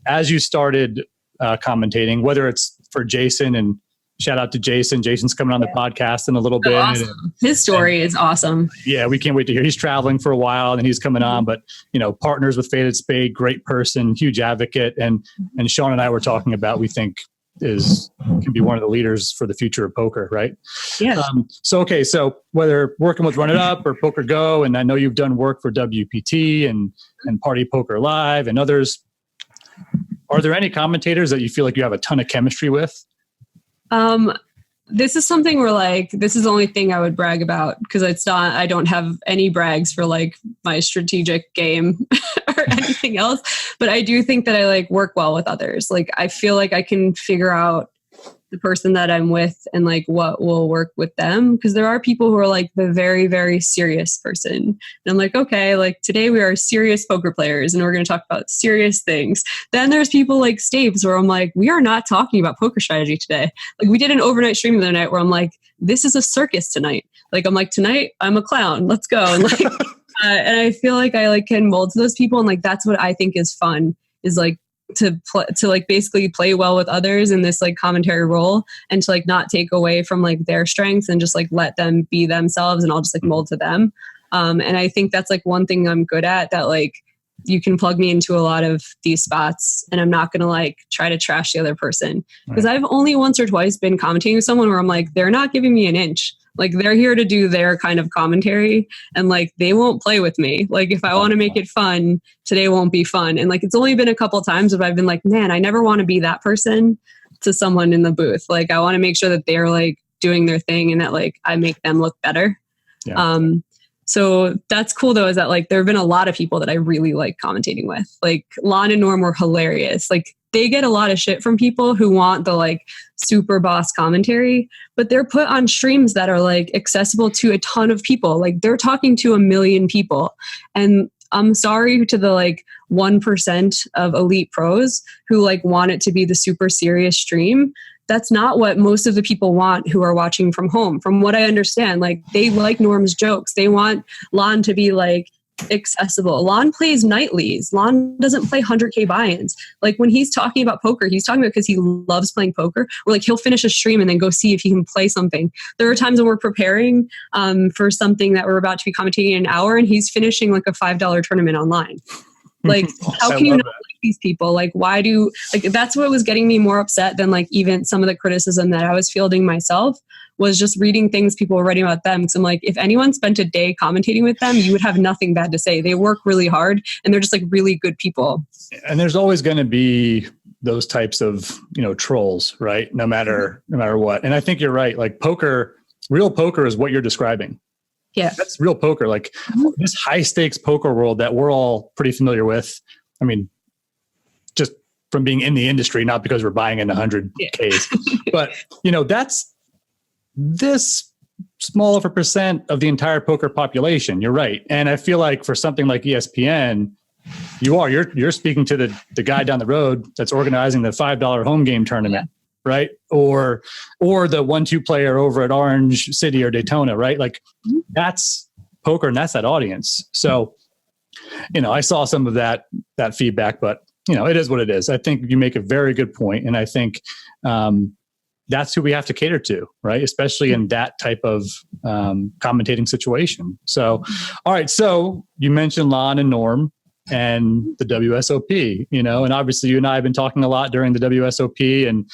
as you started commentating, whether it's for Jason and shout out to Jason. Jason's coming on the podcast in a little bit. Awesome. His story is awesome. Yeah, we can't wait to hear. He's traveling for a while and he's coming on, but you know, partners with Faded Spade, great person, huge advocate. And Sean and I were talking about, we think can be one of the leaders for the future of poker, right? Yeah. So whether working with Run It Up or Poker Go, and I know you've done work for WPT and Party Poker Live and others, are there any commentators that you feel like you have a ton of chemistry with? This is something where like, this is the only thing I would brag about because I don't have any brags for like my strategic game or anything else, but I do think that I like work well with others. Like, I feel like I can figure out the person that I'm with and like what will work with them. Because there are people who are like the very, very serious person. And I'm like, okay, like today we are serious poker players and we're going to talk about serious things. Then there's people like Staves where I'm like, we are not talking about poker strategy today. Like we did an overnight stream the other night where I'm like, this is a circus tonight. Like, I'm like, tonight I'm a clown. Let's go. And like, and I feel like I like can mold to those people. And like, that's what I think is fun is like, to like basically play well with others in this like commentary role and to like not take away from like their strengths and just like let them be themselves and I'll just like mold to them. And I think that's like one thing I'm good at that like you can plug me into a lot of these spots and I'm not going to like try to trash the other person because I've only once or twice been commentating with someone where I'm like, they're not giving me an inch. Like they're here to do their kind of commentary and like they won't play with me. Like if I want to make it fun, today won't be fun. And like it's only been a couple of times but I've been like, man, I never want to be that person to someone in the booth. Like I want to make sure that they're like doing their thing and that like I make them look better. Yeah. So that's cool though, is that like there have been a lot of people that I really like commentating with. Like Lon and Norm were hilarious. Like they get a lot of shit from people who want the like super boss commentary, but they're put on streams that are like accessible to a ton of people. Like they're talking to 1 million people. And I'm sorry to the like 1% of elite pros who like want it to be the super serious stream. That's not what most of the people want who are watching from home. From what I understand, like they like Norm's jokes. They want Lon to be like accessible. Lon plays nightlies. Lon doesn't play 100K buy-ins. Like when he's talking about poker, he's talking about because he loves playing poker. Or like he'll finish a stream and then go see if he can play something. There are times when we're preparing for something that we're about to be commentating in an hour and he's finishing like a $5 tournament online. Like how can you not like these people? Like why do, like that's what was getting me more upset than like even some of the criticism that I was fielding myself was just reading things people were writing about them. So I'm like, if anyone spent a day commentating with them, you would have nothing bad to say. They work really hard and they're just like really good people. And there's always going to be those types of, trolls, right? No matter what. And I think you're right. Like real poker is what you're describing. Yeah. That's real poker. Like this high stakes poker world that we're all pretty familiar with. I mean, just from being in the industry, not because we're buying in 100 Ks, but that's this small of a percent of the entire poker population. You're right. And I feel like for something like ESPN, you're speaking to the guy down the road that's organizing the $5 home game tournament, right? Or the 1-2 player over at Orange City or Daytona, right? Like that's poker and that's that audience. So, I saw some of that feedback, but it is what it is. I think you make a very good point, and I think that's who we have to cater to, right? Especially in that type of commentating situation. So, all right. So you mentioned Lon and Norm and the WSOP, and obviously you and I have been talking a lot during the WSOP, and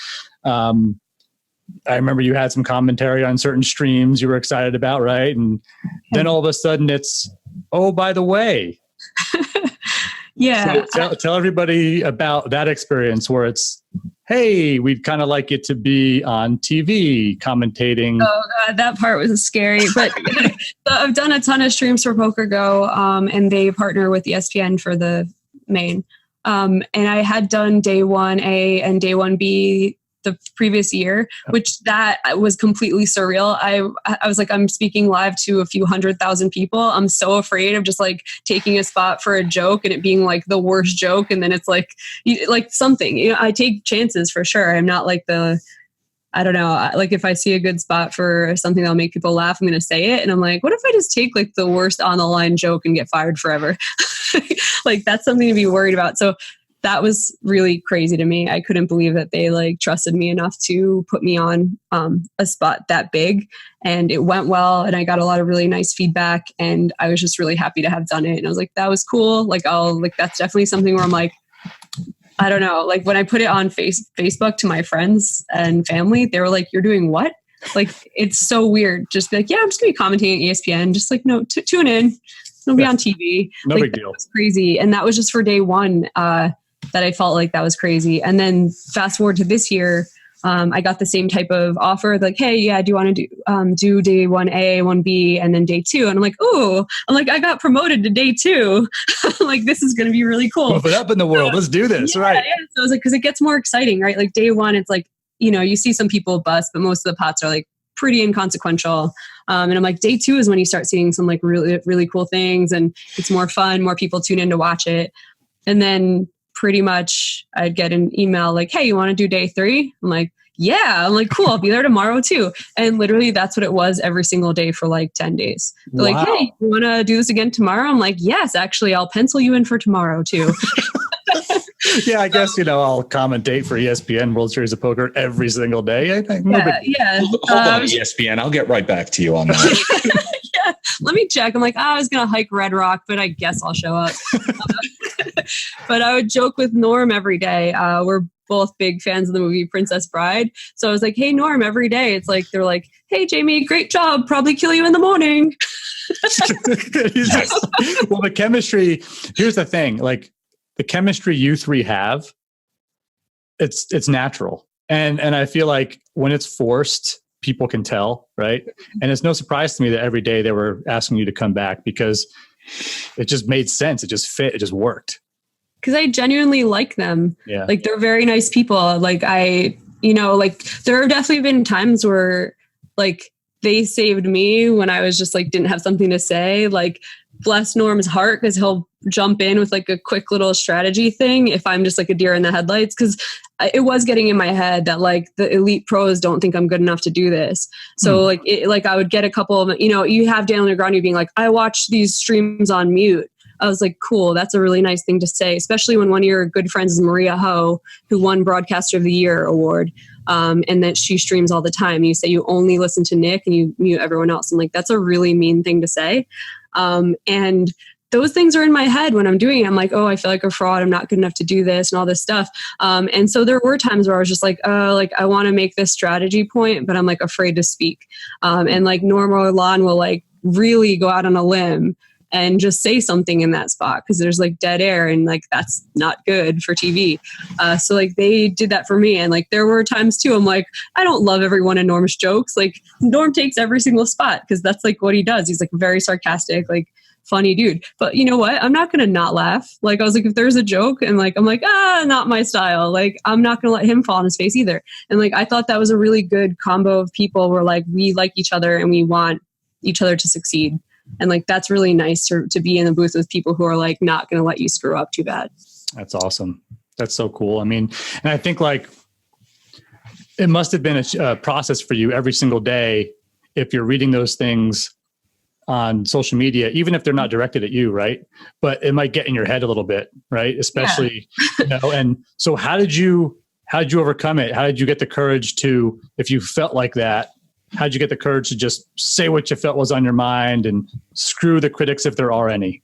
I remember you had some commentary on certain streams you were excited about, right? And then all of a sudden it's, oh, by the way. Yeah. So tell everybody about that experience where it's, hey, we'd kind of like it to be on TV commentating. Oh God, that part was scary. But so I've done a ton of streams for Poker Go, and they partner with ESPN for the main. And I had done day 1A and day 1B the previous year, which that was completely surreal. I was like, I'm speaking live to a few 100,000 people. I'm so afraid of just like taking a spot for a joke and it being like the worst joke. And then it's like something, I take chances for sure. I'm not like I don't know, like if I see a good spot for something that'll make people laugh, I'm going to say it. And I'm like, what if I just take like the worst on the line joke and get fired forever? Like that's something to be worried about. So that was really crazy to me. I couldn't believe that they like trusted me enough to put me on a spot that big, and it went well. And I got a lot of really nice feedback, and I was just really happy to have done it. And I was like, that was cool. Like, that's definitely something where I'm like, I don't know. Like when I put it on Facebook to my friends and family, they were like, you're doing what? Like, it's so weird. Just be like, yeah, I'm just going to be commentating at ESPN. Just like, no, tune in. It'll be on TV. No big deal. That was crazy. And that was just for day one. That I felt like that was crazy. And then fast forward to this year, I got the same type of offer. Like, hey, yeah, do you want to do day 1A, 1B, and then day 2? And I'm like, ooh, I got promoted to day 2. Like, this is going to be really cool. Move it up in the world. Let's do this. Right. Yeah. So I was like, because it gets more exciting, right? Like day 1, it's like, you see some people bust, but most of the pots are like pretty inconsequential. And I'm like, day 2 is when you start seeing some like really, really cool things, and it's more fun. More people tune in to watch it. And then pretty much I'd get an email like, hey, you want to do day 3? I'm like, yeah. I'm like, cool, I'll be there tomorrow too. And literally that's what it was every single day for like 10 days. They're like, hey, you want to do this again tomorrow? I'm like, yes, actually, I'll pencil you in for tomorrow too. Yeah, I guess, I'll commentate for ESPN World Series of Poker every single day. I think. Yeah. Hold on, ESPN. I'll get right back to you on that. Yeah. Let me check. I'm like, I was going to hike Red Rock, but I guess I'll show up. But I would joke with Norm every day. We're both big fans of the movie Princess Bride. So I was like, hey, Norm, every day. It's like, they're like, hey, Jamie, great job. Probably kill you in the morning. Well, the chemistry, here's the thing. Like the chemistry you three have, it's natural. And I feel like when it's forced, people can tell, right? And it's no surprise to me that every day they were asking you to come back because it just made sense. It just fit. It just worked. Because I genuinely like them. Yeah. Like they're very nice people. Like there have definitely been times where like they saved me when I was just like, didn't have something to say. Like bless Norm's heart, because he'll jump in with like a quick little strategy thing if I'm just like a deer in the headlights, because it was getting in my head that like the elite pros don't think I'm good enough to do this. So like I would get a couple of, you have Daniel Negreanu being like, I watch these streams on mute. I was like, cool, that's a really nice thing to say, especially when one of your good friends is Maria Ho, who won Broadcaster of the Year award, and that she streams all the time. You say you only listen to Nick and you mute everyone else. I'm like, that's a really mean thing to say. And those things are in my head when I'm doing it. I'm like, oh, I feel like a fraud. I'm not good enough to do this and all this stuff. And so there were times where I was just like, like I want to make this strategy point, but I'm like afraid to speak. And like Norma or Lon will like really go out on a limb and just say something in that spot because there's like dead air and like that's not good for TV. So like they did that for me. And like there were times too, I'm like, I don't love every one of Norm's jokes. Like Norm takes every single spot because that's like what he does. He's like very sarcastic, like funny dude. But you know what? I'm not going to not laugh. Like I was like, if there's a joke and like, I'm like, not my style. Like I'm not going to let him fall on his face either. And like, I thought that was a really good combo of people where like, we like each other and we want each other to succeed. And like, that's really nice to be in the booth with people who are like, not going to let you screw up too bad. That's awesome. That's so cool. I mean, and I think like it must have been a process for you every single day. If you're reading those things on social media, even if they're not directed at you, right? But it might get in your head a little bit, right? Especially, and so how did you overcome it? How did you get the courage to, if you felt like that, how'd you get the courage to just say what you felt was on your mind and screw the critics if there are any?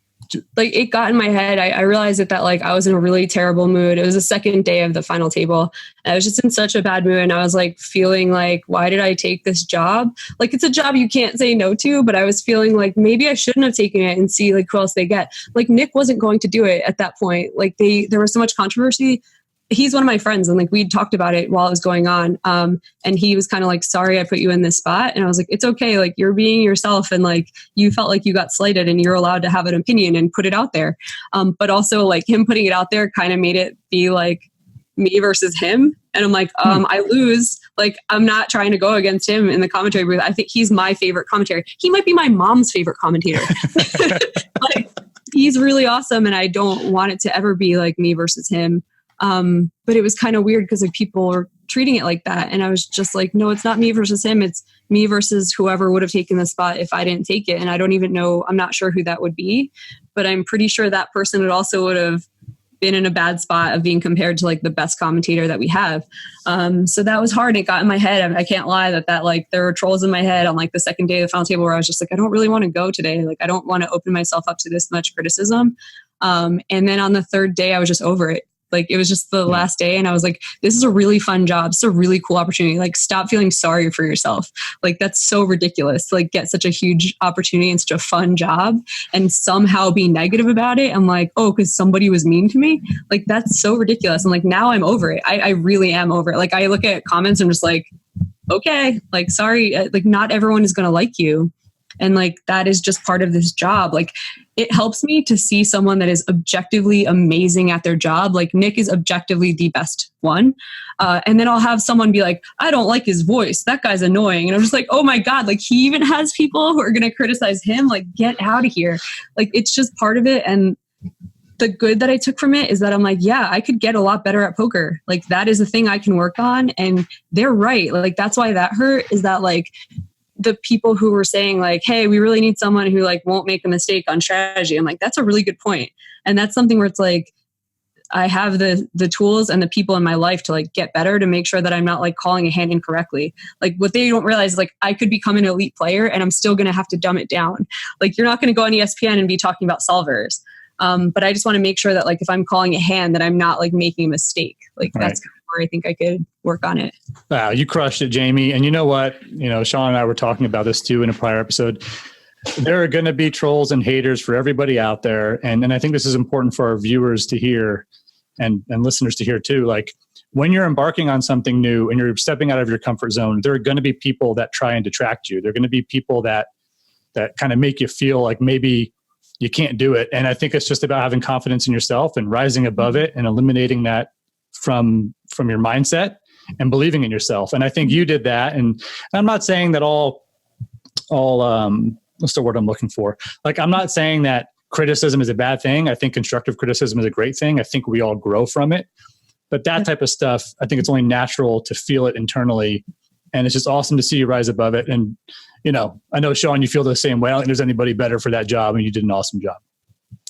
Like it got in my head. I realized that like I was in a really terrible mood. It was the second day of the final table. I was just in such a bad mood. And I was like feeling like, why did I take this job? Like it's a job you can't say no to, but I was feeling like maybe I shouldn't have taken it and see like who else they get. Like Nick wasn't going to do it at that point. Like there was so much controversy. He's one of my friends and like we talked about it while it was going on. And he was kind of like, sorry, I put you in this spot. And I was like, it's okay. Like you're being yourself. And like, you felt like you got slighted and you're allowed to have an opinion and put it out there. But also like him putting it out there kind of made it be like me versus him. And I'm like, I lose. Like, I'm not trying to go against him in the commentary booth. I think he's my favorite commentator. He might be my mom's favorite commentator. Like he's really awesome. And I don't want it to ever be like me versus him. But it was kind of weird because like people were treating it like that. And I was just like, no, it's not me versus him. It's me versus whoever would have taken the spot if I didn't take it. And I don't even know, I'm not sure who that would be, but I'm pretty sure that person would have been in a bad spot of being compared to like the best commentator that we have. So that was hard. It got in my head. I can't lie that like there were trolls in my head on like the second day of the final table where I was just like, I don't really want to go today. Like, I don't want to open myself up to this much criticism. And then on the third day, I was just over it. Like it was just the last day and I was like, this is a really fun job. It's a really cool opportunity. Like stop feeling sorry for yourself. Like that's so ridiculous to like get such a huge opportunity and such a fun job and somehow be negative about it. I'm like, oh, because somebody was mean to me. Like that's so ridiculous. And like now I'm over it. I really am over it. Like I look at comments and I'm just like, okay, like sorry, like not everyone is going to like you. And like, that is just part of this job. Like it helps me to see someone that is objectively amazing at their job. Like Nick is objectively the best one. And then I'll have someone be like, I don't like his voice. That guy's annoying. And I'm just like, oh my God, like he even has people who are going to criticize him. Like get out of here. Like it's just part of it. And the good that I took from it is that I'm like, yeah, I could get a lot better at poker. Like that is a thing I can work on. And they're right. Like that's why that hurt is that like, the people who were saying like, hey, we really need someone who like won't make a mistake on strategy. I'm like, that's a really good point. And that's something where it's like, I have the tools and the people in my life to like get better to make sure that I'm not like calling a hand incorrectly. Like what they don't realize is like, I could become an elite player and I'm still going to have to dumb it down. Like you're not going to go on ESPN and be talking about solvers. But I just want to make sure that like, if I'm calling a hand that I'm not like making a mistake. Like that's kind of where I think I could work on it. Wow. You crushed it, Jamie. And you know what, Sean and I were talking about this too in a prior episode. There are going to be trolls and haters for everybody out there. And I think this is important for our viewers to hear and listeners to hear too. Like when you're embarking on something new and you're stepping out of your comfort zone, there are going to be people that try and detract you. There are going to be people that kind of make you feel like maybe you can't do it. And I think it's just about having confidence in yourself and rising above it and eliminating that from your mindset and believing in yourself. And I think you did that. And I'm not saying that all what's the word I'm looking for? Like, I'm not saying that criticism is a bad thing. I think constructive criticism is a great thing. I think we all grow from it. But that type of stuff, I think it's only natural to feel it internally. And it's just awesome to see you rise above it. And, I know, Sean, you feel the same way. I don't think there's anybody better for that job, and you did an awesome job.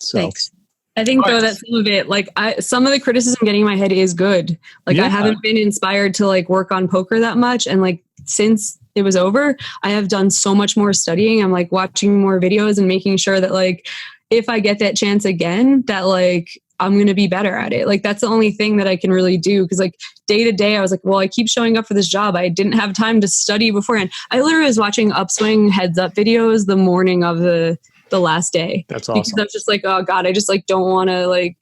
So. Thanks. I think though that some of it, like some of the criticism getting in my head is good. Like I haven't been inspired to like work on poker that much. And like, since it was over, I have done so much more studying. I'm like watching more videos and making sure that like, if I get that chance again, that like, I'm going to be better at it. Like, that's the only thing that I can really do. Cause like day to day, I was like, well, I keep showing up for this job. I didn't have time to study beforehand. I literally was watching upswing heads up videos the morning of the last day. That's awesome. Because I was just like, oh God, I just like don't want to like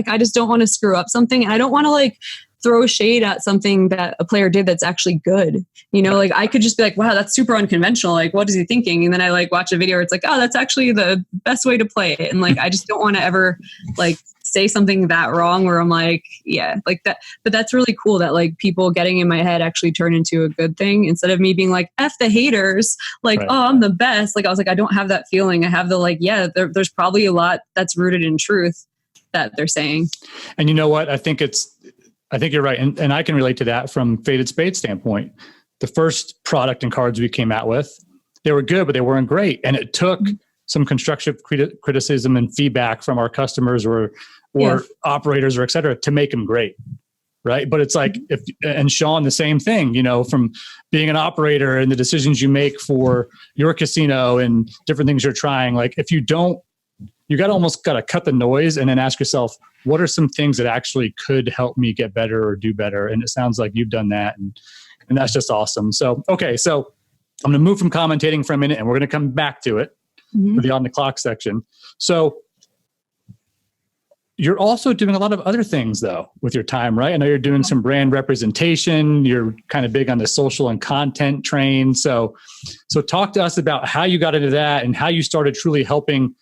I just don't want to screw up something. And I don't want to like throw shade at something that a player did that's actually good. You know, like I could just be like, wow, that's super unconventional. Like, what is he thinking? And then I like watch a video where it's like, oh, that's actually the best way to play it. And like, I just don't want to ever like say something that wrong where I'm like, yeah, like that. But that's really cool that like people getting in my head actually turn into a good thing instead of me being like, F the haters, like, right. Oh, I'm the best. Like, I was like, I don't have that feeling. I have the like, yeah, there's probably a lot that's rooted in truth that they're saying. And you know what? I think you're right. And I can relate to that from Faded Spade standpoint. The first product and cards we came out with, they were good, but they weren't great. And it took some constructive criticism and feedback from our customers or operators or et cetera to make them great. Right. But it's like, and Sean, the same thing, you know, from being an operator and the decisions you make for your casino and different things you're trying. Like if you don't, you almost got to cut the noise and then ask yourself, what are some things that actually could help me get better or do better? And it sounds like you've done that. And that's just awesome. So, okay. So I'm going to move from commentating for a minute and we're going to come back to it for the on the clock section. So you're also doing a lot of other things though with your time, right? I know you're doing some brand representation. You're kind of big on the social and content train. So talk to us about how you got into that and how you started truly helping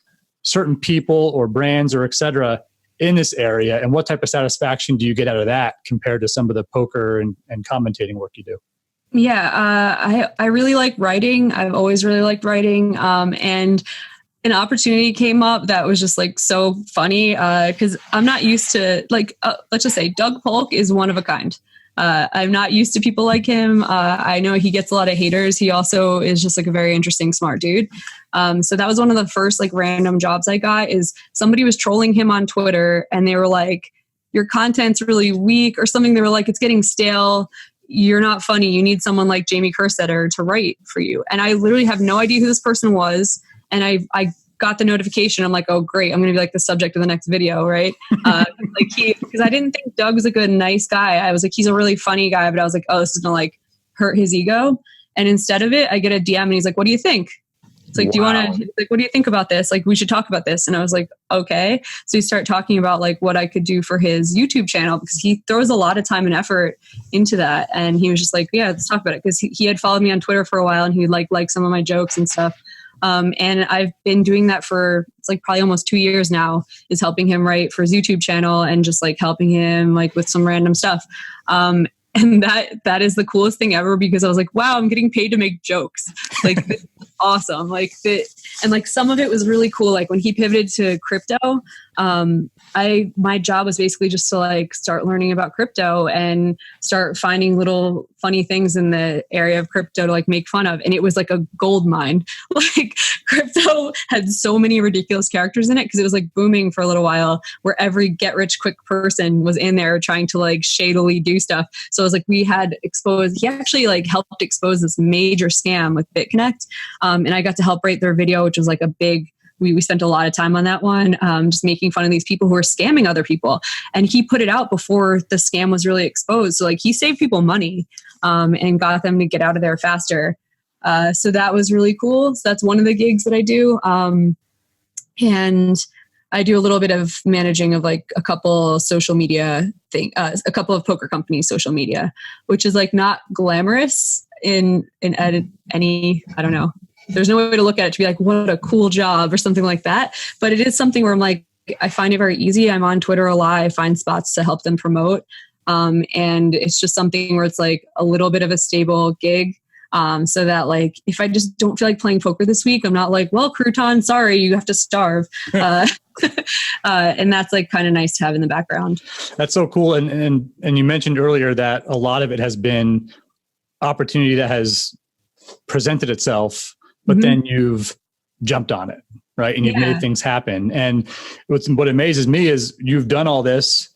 certain people or brands or et cetera in this area, and what type of satisfaction do you get out of that compared to some of the poker and commentating work you do? Yeah, I really like writing. I've always really liked writing. And an opportunity came up that was just like so funny because I'm not used to like, let's just say Doug Polk is one of a kind. I'm not used to people like him. I know he gets a lot of haters. He also is just like a very interesting, smart dude. So that was one of the first like random jobs I got is somebody was trolling him on Twitter and they were like, your content's really weak or something. They were like, it's getting stale. You're not funny. You need someone like Jamie Kerstetter to write for you. And I literally have no idea who this person was. And I got the notification. I'm like, oh, great. I'm going to be like the subject of the next video, right? Because I didn't think Doug was a good, nice guy. I was like, he's a really funny guy, but I was like, oh, this is going to like hurt his ego. And instead of it, I get a DM and he's like, what do you think? It's like, do you want to, like, what do you think about this? Like, we should talk about this. And I was like, okay. So we start talking about like what I could do for his YouTube channel because he throws a lot of time and effort into that. And he was just like, yeah, let's talk about it. Because he had followed me on Twitter for a while and he would like some of my jokes and stuff. And I've been doing that for it's like probably almost 2 years now, is helping him write for his YouTube channel and just like helping him like with some random stuff. And that is the coolest thing ever because I was like, wow, I'm getting paid to make jokes. Like, this is awesome. Like and like some of it was really cool. Like when he pivoted to crypto, my job was basically just to like start learning about crypto and start finding little funny things in the area of crypto to like make fun of. And it was like a gold mine. Like crypto had so many ridiculous characters in it because it was like booming for a little while where every get rich quick person was in there trying to like shadily do stuff. So it was like we had exposed, he actually like helped expose this major scam with BitConnect. And I got to help write their video, which was like a big, we spent a lot of time on that one, just making fun of these people who are scamming other people. And he put it out before the scam was really exposed. So like he saved people money and got them to get out of there faster. So that was really cool. So that's one of the gigs that I do. And I do a little bit of managing of like a couple social media a couple of poker companies' social media, which is like not glamorous in any, I don't know. There's no way to look at it to be like, what a cool job or something like that. But it is something where I'm like, I find it very easy. I'm on Twitter a lot. I find spots to help them promote. And it's just something where it's like a little bit of a stable gig. So that like, if I just don't feel like playing poker this week, I'm not like, well, Crouton, sorry, you have to starve. And that's like kind of nice to have in the background. That's so cool. And you mentioned earlier that a lot of it has been opportunity that has presented itself, but then you've jumped on it, right? And you've made things happen. And what amazes me is you've done all this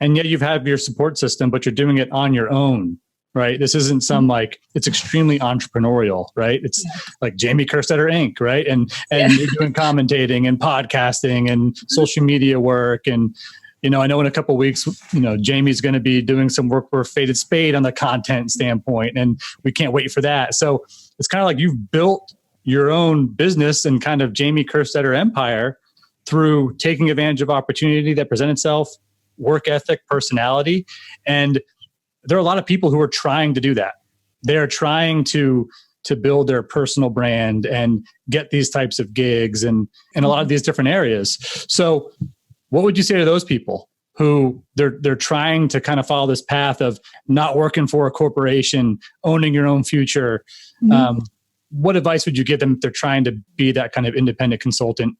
and yet you've had your support system, but you're doing it on your own, right? This isn't some like, it's extremely entrepreneurial, right? It's like Jamie Kerstetter Inc., right? And you're doing commentating and podcasting and social media work. And, I know in a couple of weeks, Jamie's going to be doing some work for Faded Spade on the content standpoint, and we can't wait for that. So it's kind of like you've built your own business and kind of Jamie Kerstetter empire through taking advantage of opportunity that present itself, work ethic, personality. And there are a lot of people who are trying to do that. They're trying to build their personal brand and get these types of gigs and in a lot of these different areas. So what would you say to those people who they're trying to kind of follow this path of not working for a corporation, owning your own future? What advice would you give them if they're trying to be that kind of independent consultant,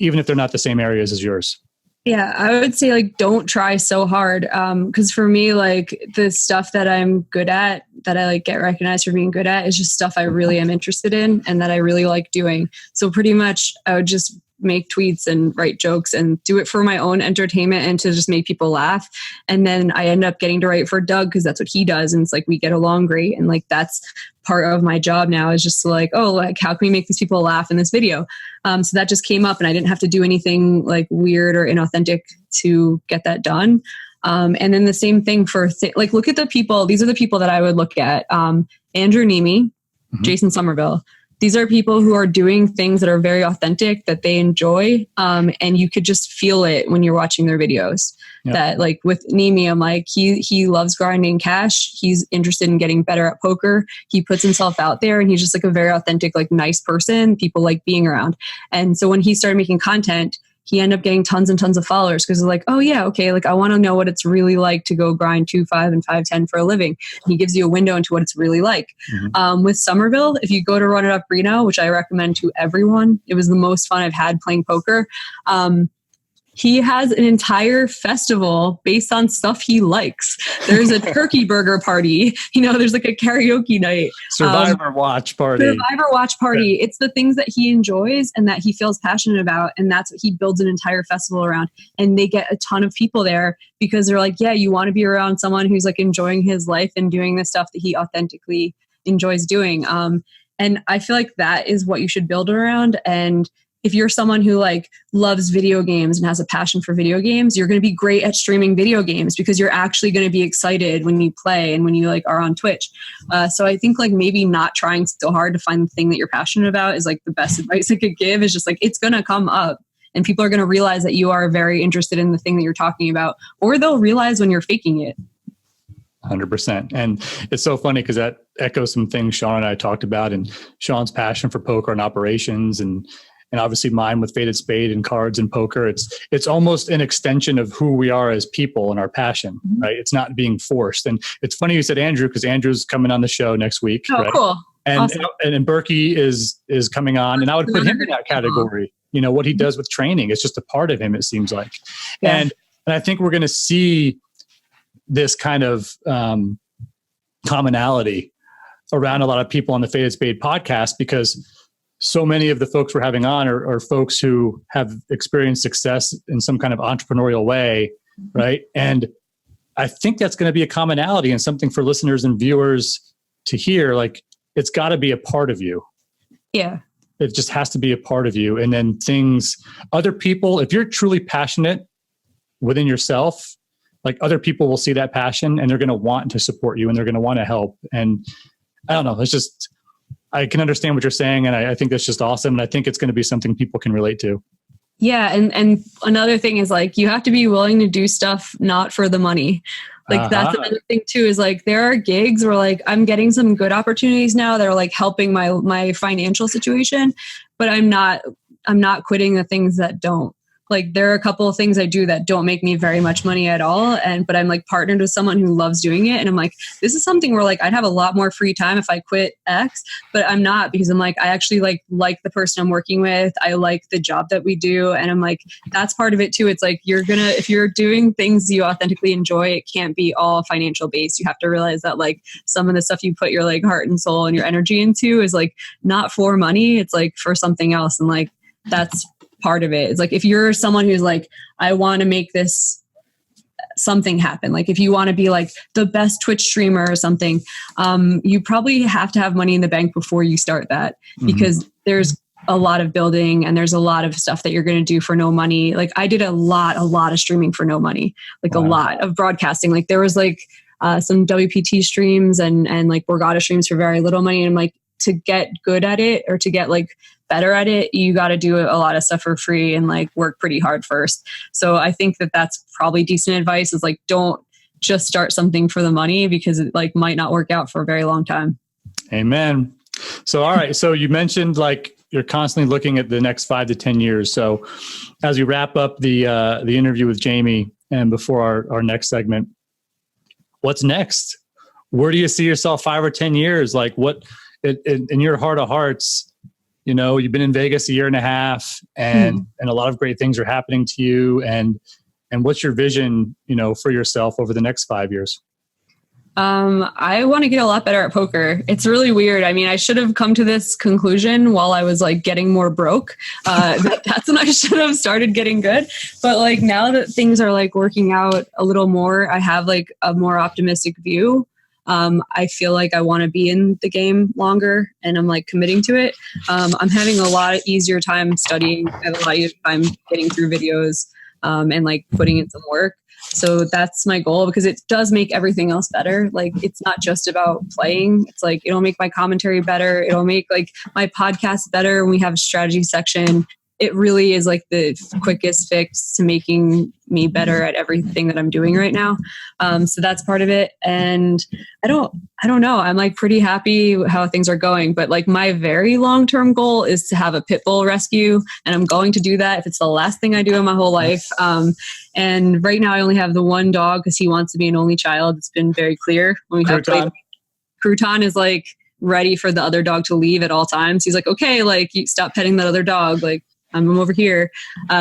even if they're not the same areas as yours? Yeah, I would say like, don't try so hard. Cause for me, like the stuff that I'm good at, that I like get recognized for being good at is just stuff I really am interested in and that I really like doing. So pretty much I would just make tweets and write jokes and do it for my own entertainment and to just make people laugh. And then I end up getting to write for Doug because that's what he does. And it's like, we get along great. And like, that's part of my job now is just to like, oh, like how can we make these people laugh in this video? So that just came up and I didn't have to do anything like weird or inauthentic to get that done. And then the same thing for like, look at the people. These are the people that I would look at. Andrew Nemi, Jason Somerville. These are people who are doing things that are very authentic, that they enjoy. And you could just feel it when you're watching their videos. Yep. That like with Nemi, I'm like, he loves grinding cash. He's interested in getting better at poker. He puts himself out there and he's just like a very authentic, like nice person people like being around. And so when he started making content, he ended up getting tons and tons of followers because they're like, oh yeah, okay, like I want to know what it's really like to go grind 2-5 and 5-10 for a living. And he gives you a window into what it's really like. With Somerville, if you go to Run It Up Reno, which I recommend to everyone, it was the most fun I've had playing poker. He has an entire festival based on stuff he likes. There's a turkey burger party. There's like a karaoke night. Survivor watch party. Yeah. It's the things that he enjoys and that he feels passionate about. And that's what he builds an entire festival around. And they get a ton of people there because they're like, yeah, you want to be around someone who's like enjoying his life and doing the stuff that he authentically enjoys doing. And I feel like that is what you should build around. And if you're someone who like loves video games and has a passion for video games, you're going to be great at streaming video games because you're actually going to be excited when you play and when you like are on Twitch. So I think like maybe not trying so hard to find the thing that you're passionate about is like the best advice I could give. Is just like, it's going to come up and people are going to realize that you are very interested in the thing that you're talking about, or they'll realize when you're faking it. 100%. And it's so funny because that echoes some things Sean and I talked about, and Sean's passion for poker and operations and obviously mine with Faded Spade and cards and poker. It's almost an extension of who we are as people and our passion, right? It's not being forced. And it's funny you said Andrew, because Andrew's coming on the show next week. Oh, right? Cool. And, awesome. and Berkey is coming on, and I would put him in that category. What he does with training, it's just a part of him, it seems like. Yeah. And I think we're going to see this kind of commonality around a lot of people on the Faded Spade podcast, because so many of the folks we're having on are folks who have experienced success in some kind of entrepreneurial way, right? And I think that's going to be a commonality and something for listeners and viewers to hear. Like, it's got to be a part of you. Yeah. It just has to be a part of you. And then other people, if you're truly passionate within yourself, like other people will see that passion and they're going to want to support you and they're going to want to help. And I don't know, it's just, I can understand what you're saying. And I think that's just awesome. And I think it's going to be something people can relate to. Yeah. And another thing is like, you have to be willing to do stuff not for the money. Like that's another thing too, is like, there are gigs where like, I'm getting some good opportunities now that are like helping my financial situation, but I'm not quitting the things that don't. Like there are a couple of things I do that don't make me very much money at all. But I'm like partnered with someone who loves doing it. And I'm like, this is something where like I'd have a lot more free time if I quit X, but I'm not, because I'm like, I actually like the person I'm working with. I like the job that we do. And I'm like, that's part of it too. It's like, if you're doing things you authentically enjoy, it can't be all financial based. You have to realize that like some of the stuff you put your like heart and soul and your energy into is like not for money. It's like for something else. And like, that's part of it. It's like, if you're someone who's like, I want to make this something happen. Like if you want to be like the best Twitch streamer or something, you probably have to have money in the bank before you start that, because there's a lot of building and there's a lot of stuff that you're going to do for no money. Like I did a lot of streaming for no money, like a lot of broadcasting. Like there was like some WPT streams and like Borgata streams for very little money. And like to get good at it or to get like better at it, you got to do a lot of stuff for free and like work pretty hard first. So I think that that's probably decent advice, is like, don't just start something for the money, because it like might not work out for a very long time. Amen. So, all right. So you mentioned like you're constantly looking at the next 5 to 10 years. So as we wrap up the interview with Jamie and before our next segment, what's next? Where do you see yourself 5 or 10 years? Like what in your heart of hearts, you know, you've been in Vegas a year and a half and a lot of great things are happening to you. And what's your vision, you know, for yourself over the next 5 years? I want to get a lot better at poker. It's really weird. I mean, I should have come to this conclusion while I was like getting more broke. That's when I should have started getting good. But like now that things are like working out a little more, I have like a more optimistic view. I feel like I want to be in the game longer and I'm like committing to it. I'm having a lot easier time studying. I have a lot easier time getting through videos and like putting in some work. So that's my goal, because it does make everything else better. Like it's not just about playing. It's like, it'll make my commentary better. It'll make like my podcast better when we have a strategy section. It really is like the quickest fix to making me better at everything that I'm doing right now. So that's part of it. And I don't know. I'm like pretty happy how things are going, but like my very long-term goal is to have a pit bull rescue. And I'm going to do that if it's the last thing I do in my whole life. And right now I only have the one dog because he wants to be an only child. It's been very clear when we have played. Crouton is like ready for the other dog to leave at all times. He's like, okay, like you stop petting that other dog. Like I'm over here.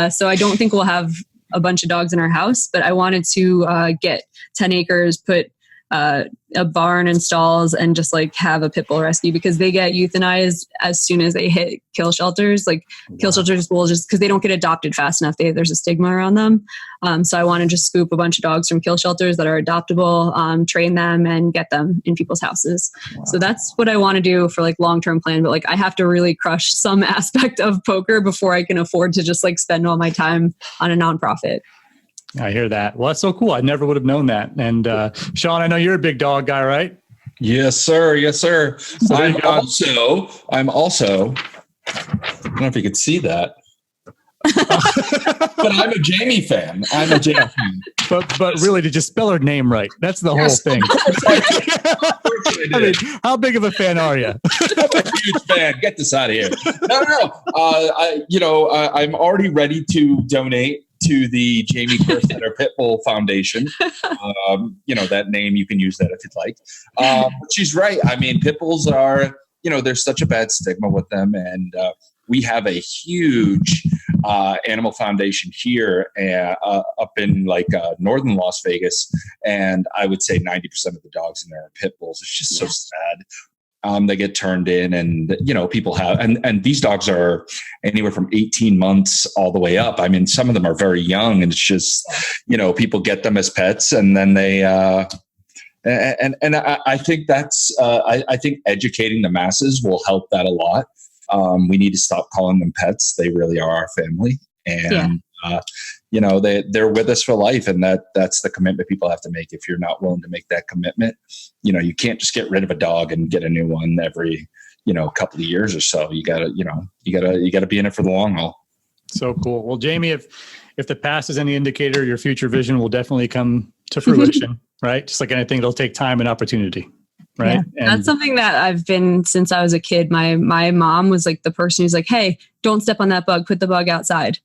So I don't think we'll have a bunch of dogs in our house, but I wanted to get 10 acres, put a barn and stalls, and just like have a pit bull rescue, because they get euthanized as soon as they hit kill shelters. Like kill shelters will just, because they don't get adopted fast enough. There's a stigma around them. So I want to just scoop a bunch of dogs from kill shelters that are adoptable, train them and get them in people's houses. Wow. So that's what I want to do for like long-term plan. But like I have to really crush some aspect of poker before I can afford to just like spend all my time on a nonprofit. I hear that. Well, that's so cool. I never would have known that. And Sean, I know you're a big dog guy, right? Yes, sir. Yes, sir. So I'm also, I don't know if you could see that, but I'm a Jamie fan. But really, did you spell her name right? That's the whole thing. I mean, how big of a fan are you? I'm a huge fan. Get this out of here. No. I'm already ready to donate to the Jamie Kerstetter Pitbull Foundation. That name, you can use that if you'd like. But she's right. I mean, pit bulls are, there's such a bad stigma with them. And we have a huge animal foundation here up in like northern Las Vegas. And I would say 90% of the dogs in there are pit bulls. It's just so sad. They get turned in, and people have, and these dogs are anywhere from 18 months all the way up. I mean, some of them are very young, and it's just, people get them as pets, and then they, and I think that's, I think educating the masses will help that a lot. We need to stop calling them pets. They really are our family, and they're with us for life, and that's the commitment people have to make. If you're not willing to make that commitment, you can't just get rid of a dog and get a new one every couple of years or so. You gotta be in it for the long haul. So cool. Well, Jamie, if the past is any indicator, your future vision will definitely come to fruition, right? Just like anything, it'll take time and opportunity. Right. Yeah, that's something that I've been since I was a kid. My mom was like the person who's like, hey, don't step on that bug, put the bug outside.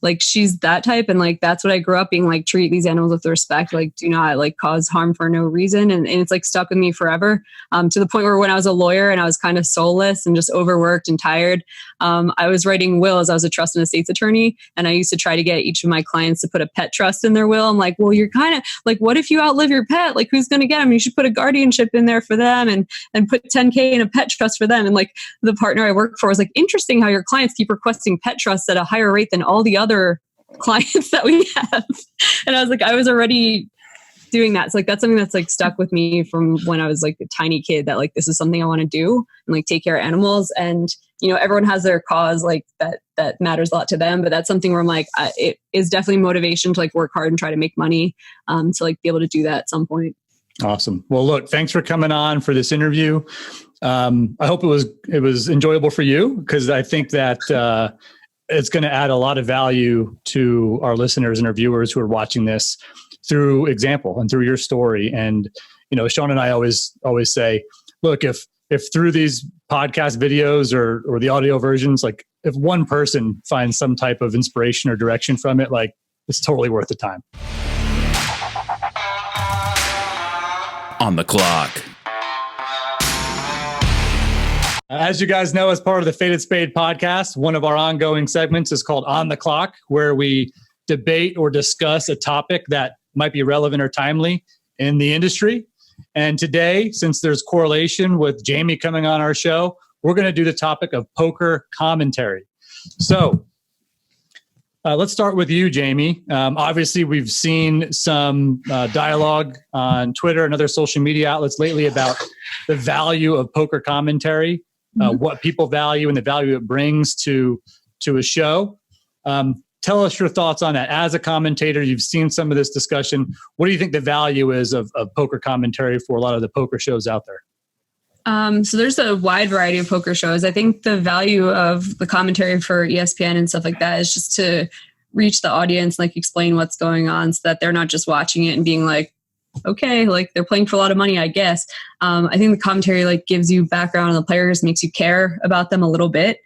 Like she's that type. And like, that's what I grew up being, like, treat these animals with respect, like do not like cause harm for no reason. And it's like stuck with me forever, to the point where when I was a lawyer and I was kind of soulless and just overworked and tired, I was writing wills. I was a trust and estates attorney. And I used to try to get each of my clients to put a pet trust in their will. I'm like, well, you're kind of like, what if you outlive your pet? Like who's going to get them? You should put a guardianship in there for them and put 10K in a pet trust for them. And like the partner I work for was like, interesting how your clients keep requesting pet trusts at a higher rate than all the other clients that we have. And I was like, I was already doing that. So like, that's something that's like stuck with me from when I was like a tiny kid, that like, this is something I want to do and like take care of animals. And, you know, everyone has their cause like that matters a lot to them, but that's something where I'm like, it is definitely motivation to like work hard and try to make money, to like be able to do that at some point. Awesome. Well, look, thanks for coming on for this interview. I hope it was enjoyable for you, because I think that it's going to add a lot of value to our listeners and our viewers who are watching this through example and through your story. And, you know, Sean and I always say, look, if through these podcast videos or the audio versions, like if one person finds some type of inspiration or direction from it, like it's totally worth the time. On the clock. As you guys know, as part of the Faded Spade podcast, one of our ongoing segments is called On the Clock, where we debate or discuss a topic that might be relevant or timely in the industry. And today, since there's correlation with Jamie coming on our show, we're going to do the topic of poker commentary. So let's start with you, Jamie. Obviously, we've seen some dialogue on Twitter and other social media outlets lately about the value of poker commentary, what people value and the value it brings to a show. Tell us your thoughts on that. As a commentator, you've seen some of this discussion. What do you think the value is of poker commentary for a lot of the poker shows out there? So there's a wide variety of poker shows. I think the value of the commentary for ESPN and stuff like that is just to reach the audience, like explain what's going on so that they're not just watching it and being like, okay, like they're playing for a lot of money, I guess. I think the commentary like gives you background on the players, makes you care about them a little bit.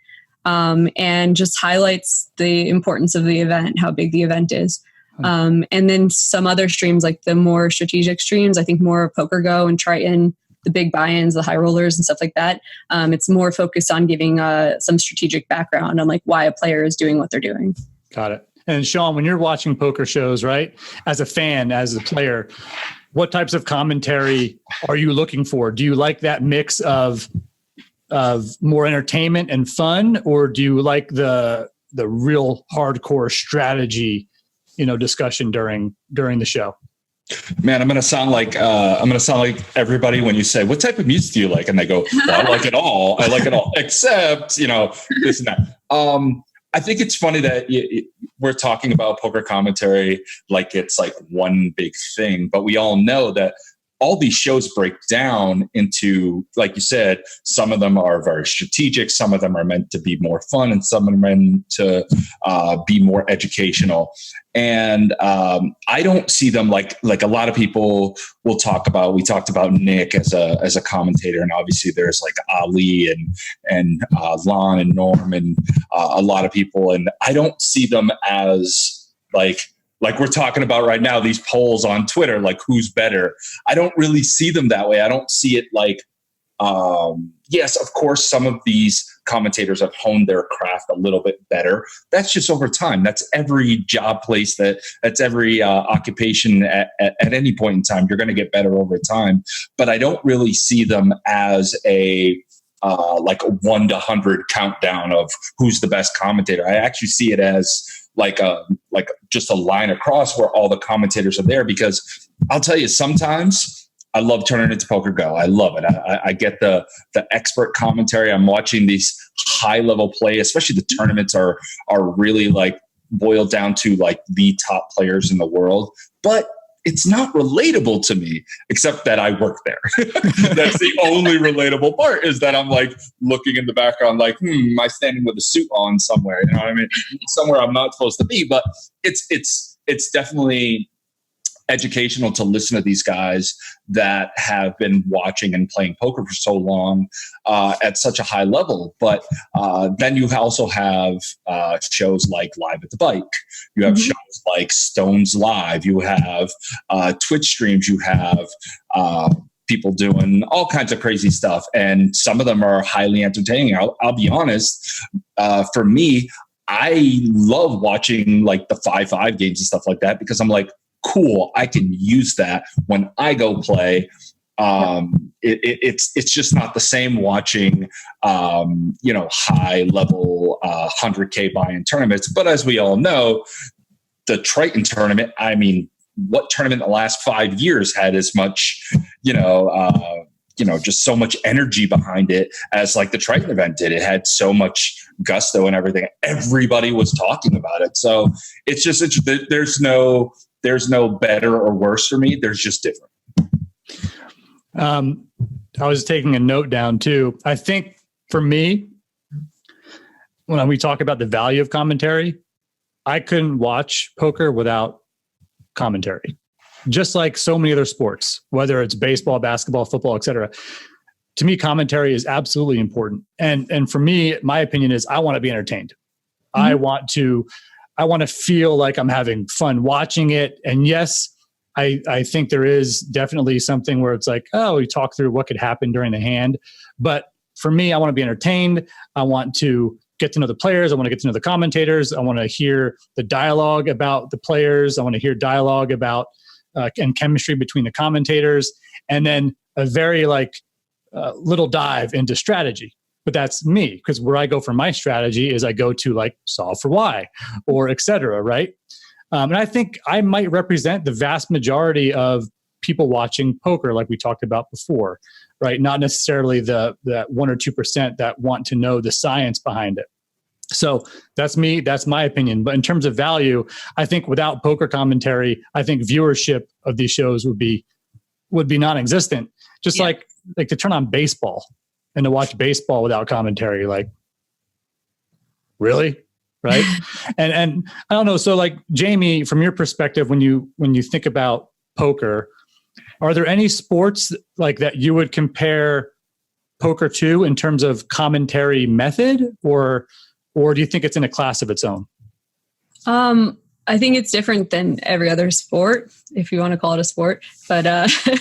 And just highlights the importance of the event, how big the event is. And then some other streams, like the more strategic streams, I think more of Poker Go and Crouton, the big buy-ins, the high rollers and stuff like that. It's more focused on giving some strategic background on like why a player is doing what they're doing. Got it. And Sean, when you're watching poker shows, right, as a fan, as a player, what types of commentary are you looking for? Do you like that mix of more entertainment and fun, or do you like the real hardcore strategy, discussion during the show? Man, I'm gonna sound like everybody when you say, "What type of music do you like?" And they go, "Well, I like it all. I like it all, except this and that." I think it's funny that we're talking about poker commentary like it's like one big thing, but we all know that all these shows break down into, like you said, some of them are very strategic, some of them are meant to be more fun, and some of them are meant to be more educational. And I don't see them like a lot of people will talk about. We talked about Nick as a commentator, and obviously there's like Ali and Lon and Norm and a lot of people, and I don't see them as like we're talking about right now, these polls on Twitter, like who's better. I don't really see them that way. I don't see it like, yes, of course, some of these commentators have honed their craft a little bit better. That's just over time. That's every job place, that's every occupation at any point in time. You're going to get better over time. But I don't really see them as like a 1 to 100 countdown of who's the best commentator. I actually see it as like just a line across where all the commentators are there, because I'll tell you, sometimes I love turning it to Poker Go. I love it. I get the expert commentary. I'm watching these high level play, especially the tournaments are really like boiled down to like the top players in the world, but it's not relatable to me, except that I work there. That's the only relatable part, is that I'm like looking in the background like, am I standing with a suit on somewhere? You know what I mean? Somewhere I'm not supposed to be, but it's definitely educational to listen to these guys that have been watching and playing poker for so long at such a high level. But then you also have shows like Live at the Bike. You have shows like Stones Live. You have Twitch streams. You have people doing all kinds of crazy stuff. And some of them are highly entertaining. I'll be honest. For me, I love watching like the 5-5 games and stuff like that, because I'm like, cool, I can use that when I go play. It's just not the same watching, high level 100K buy-in tournaments. But as we all know, the Crouton tournament, I mean, what tournament in the last 5 years had as much, just so much energy behind it as like the Triton event did. It had so much gusto and everything. Everybody was talking about it. So there's no better or worse for me. There's just different. I was taking a note down too. I think for me, when we talk about the value of commentary, I couldn't watch poker without commentary. Just like so many other sports, whether it's baseball, basketball, football, etc. To me, commentary is absolutely important. And for me, my opinion is I want to be entertained. Mm-hmm. I want to feel like I'm having fun watching it. And yes, I think there is definitely something where it's like, oh, we talk through what could happen during the hand. But for me, I want to be entertained. I want to get to know the players. I want to get to know the commentators. I want to hear the dialogue about the players. I want to hear dialogue about and chemistry between the commentators. And then a very little dive into strategy. But that's me, because where I go for my strategy is I go to like solve for why or et cetera, right? And I think I might represent the vast majority of people watching poker, like we talked about before, right? Not necessarily the 1 or 2% that want to know the science behind it. So that's me. That's my opinion. But in terms of value, I think without poker commentary, I think viewership of these shows would be non-existent. Just like to turn on baseball and to watch baseball without commentary, like, really? Right. And I don't know. So like Jamie, from your perspective, when you think about poker, are there any sports like that you would compare poker to in terms of commentary method, or do you think it's in a class of its own? I think it's different than every other sport, if you want to call it a sport, but,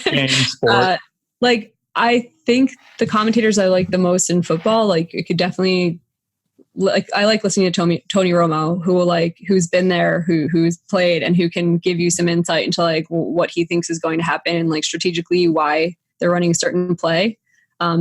Game sport. I think the commentators I like the most in football, like it could definitely, like I like listening to Tony Romo, who's been there, who's played, and who can give you some insight into like what he thinks is going to happen, and like strategically why they're running a certain play,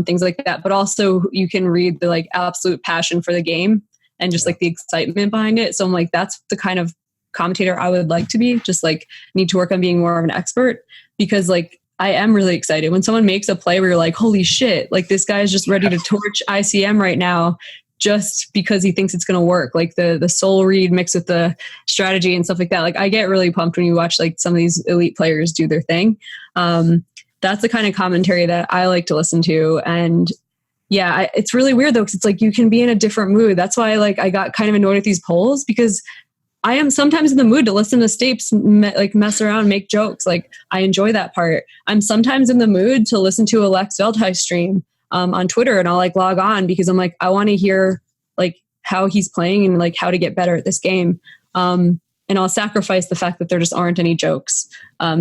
things like that. But also you can read the like absolute passion for the game and just like the excitement behind it. So I'm like, that's the kind of commentator I would like to be. Just like need to work on being more of an expert, because like I am really excited when someone makes a play where you're like, holy shit, like this guy is just ready to torch ICM right now, just because he thinks it's going to work. Like the soul read mixed with the strategy and stuff like that. Like I get really pumped when you watch like some of these elite players do their thing. That's the kind of commentary that I like to listen to. And yeah, it's really weird though, because it's like you can be in a different mood. That's why I got kind of annoyed at these polls, because I am sometimes in the mood to listen to Stapes mess around, make jokes. Like I enjoy that part. I'm sometimes in the mood to listen to a Lex Veldhuis stream on Twitter, and I'll like log on because I'm like, I want to hear like how he's playing and like how to get better at this game. And I'll sacrifice the fact that there just aren't any jokes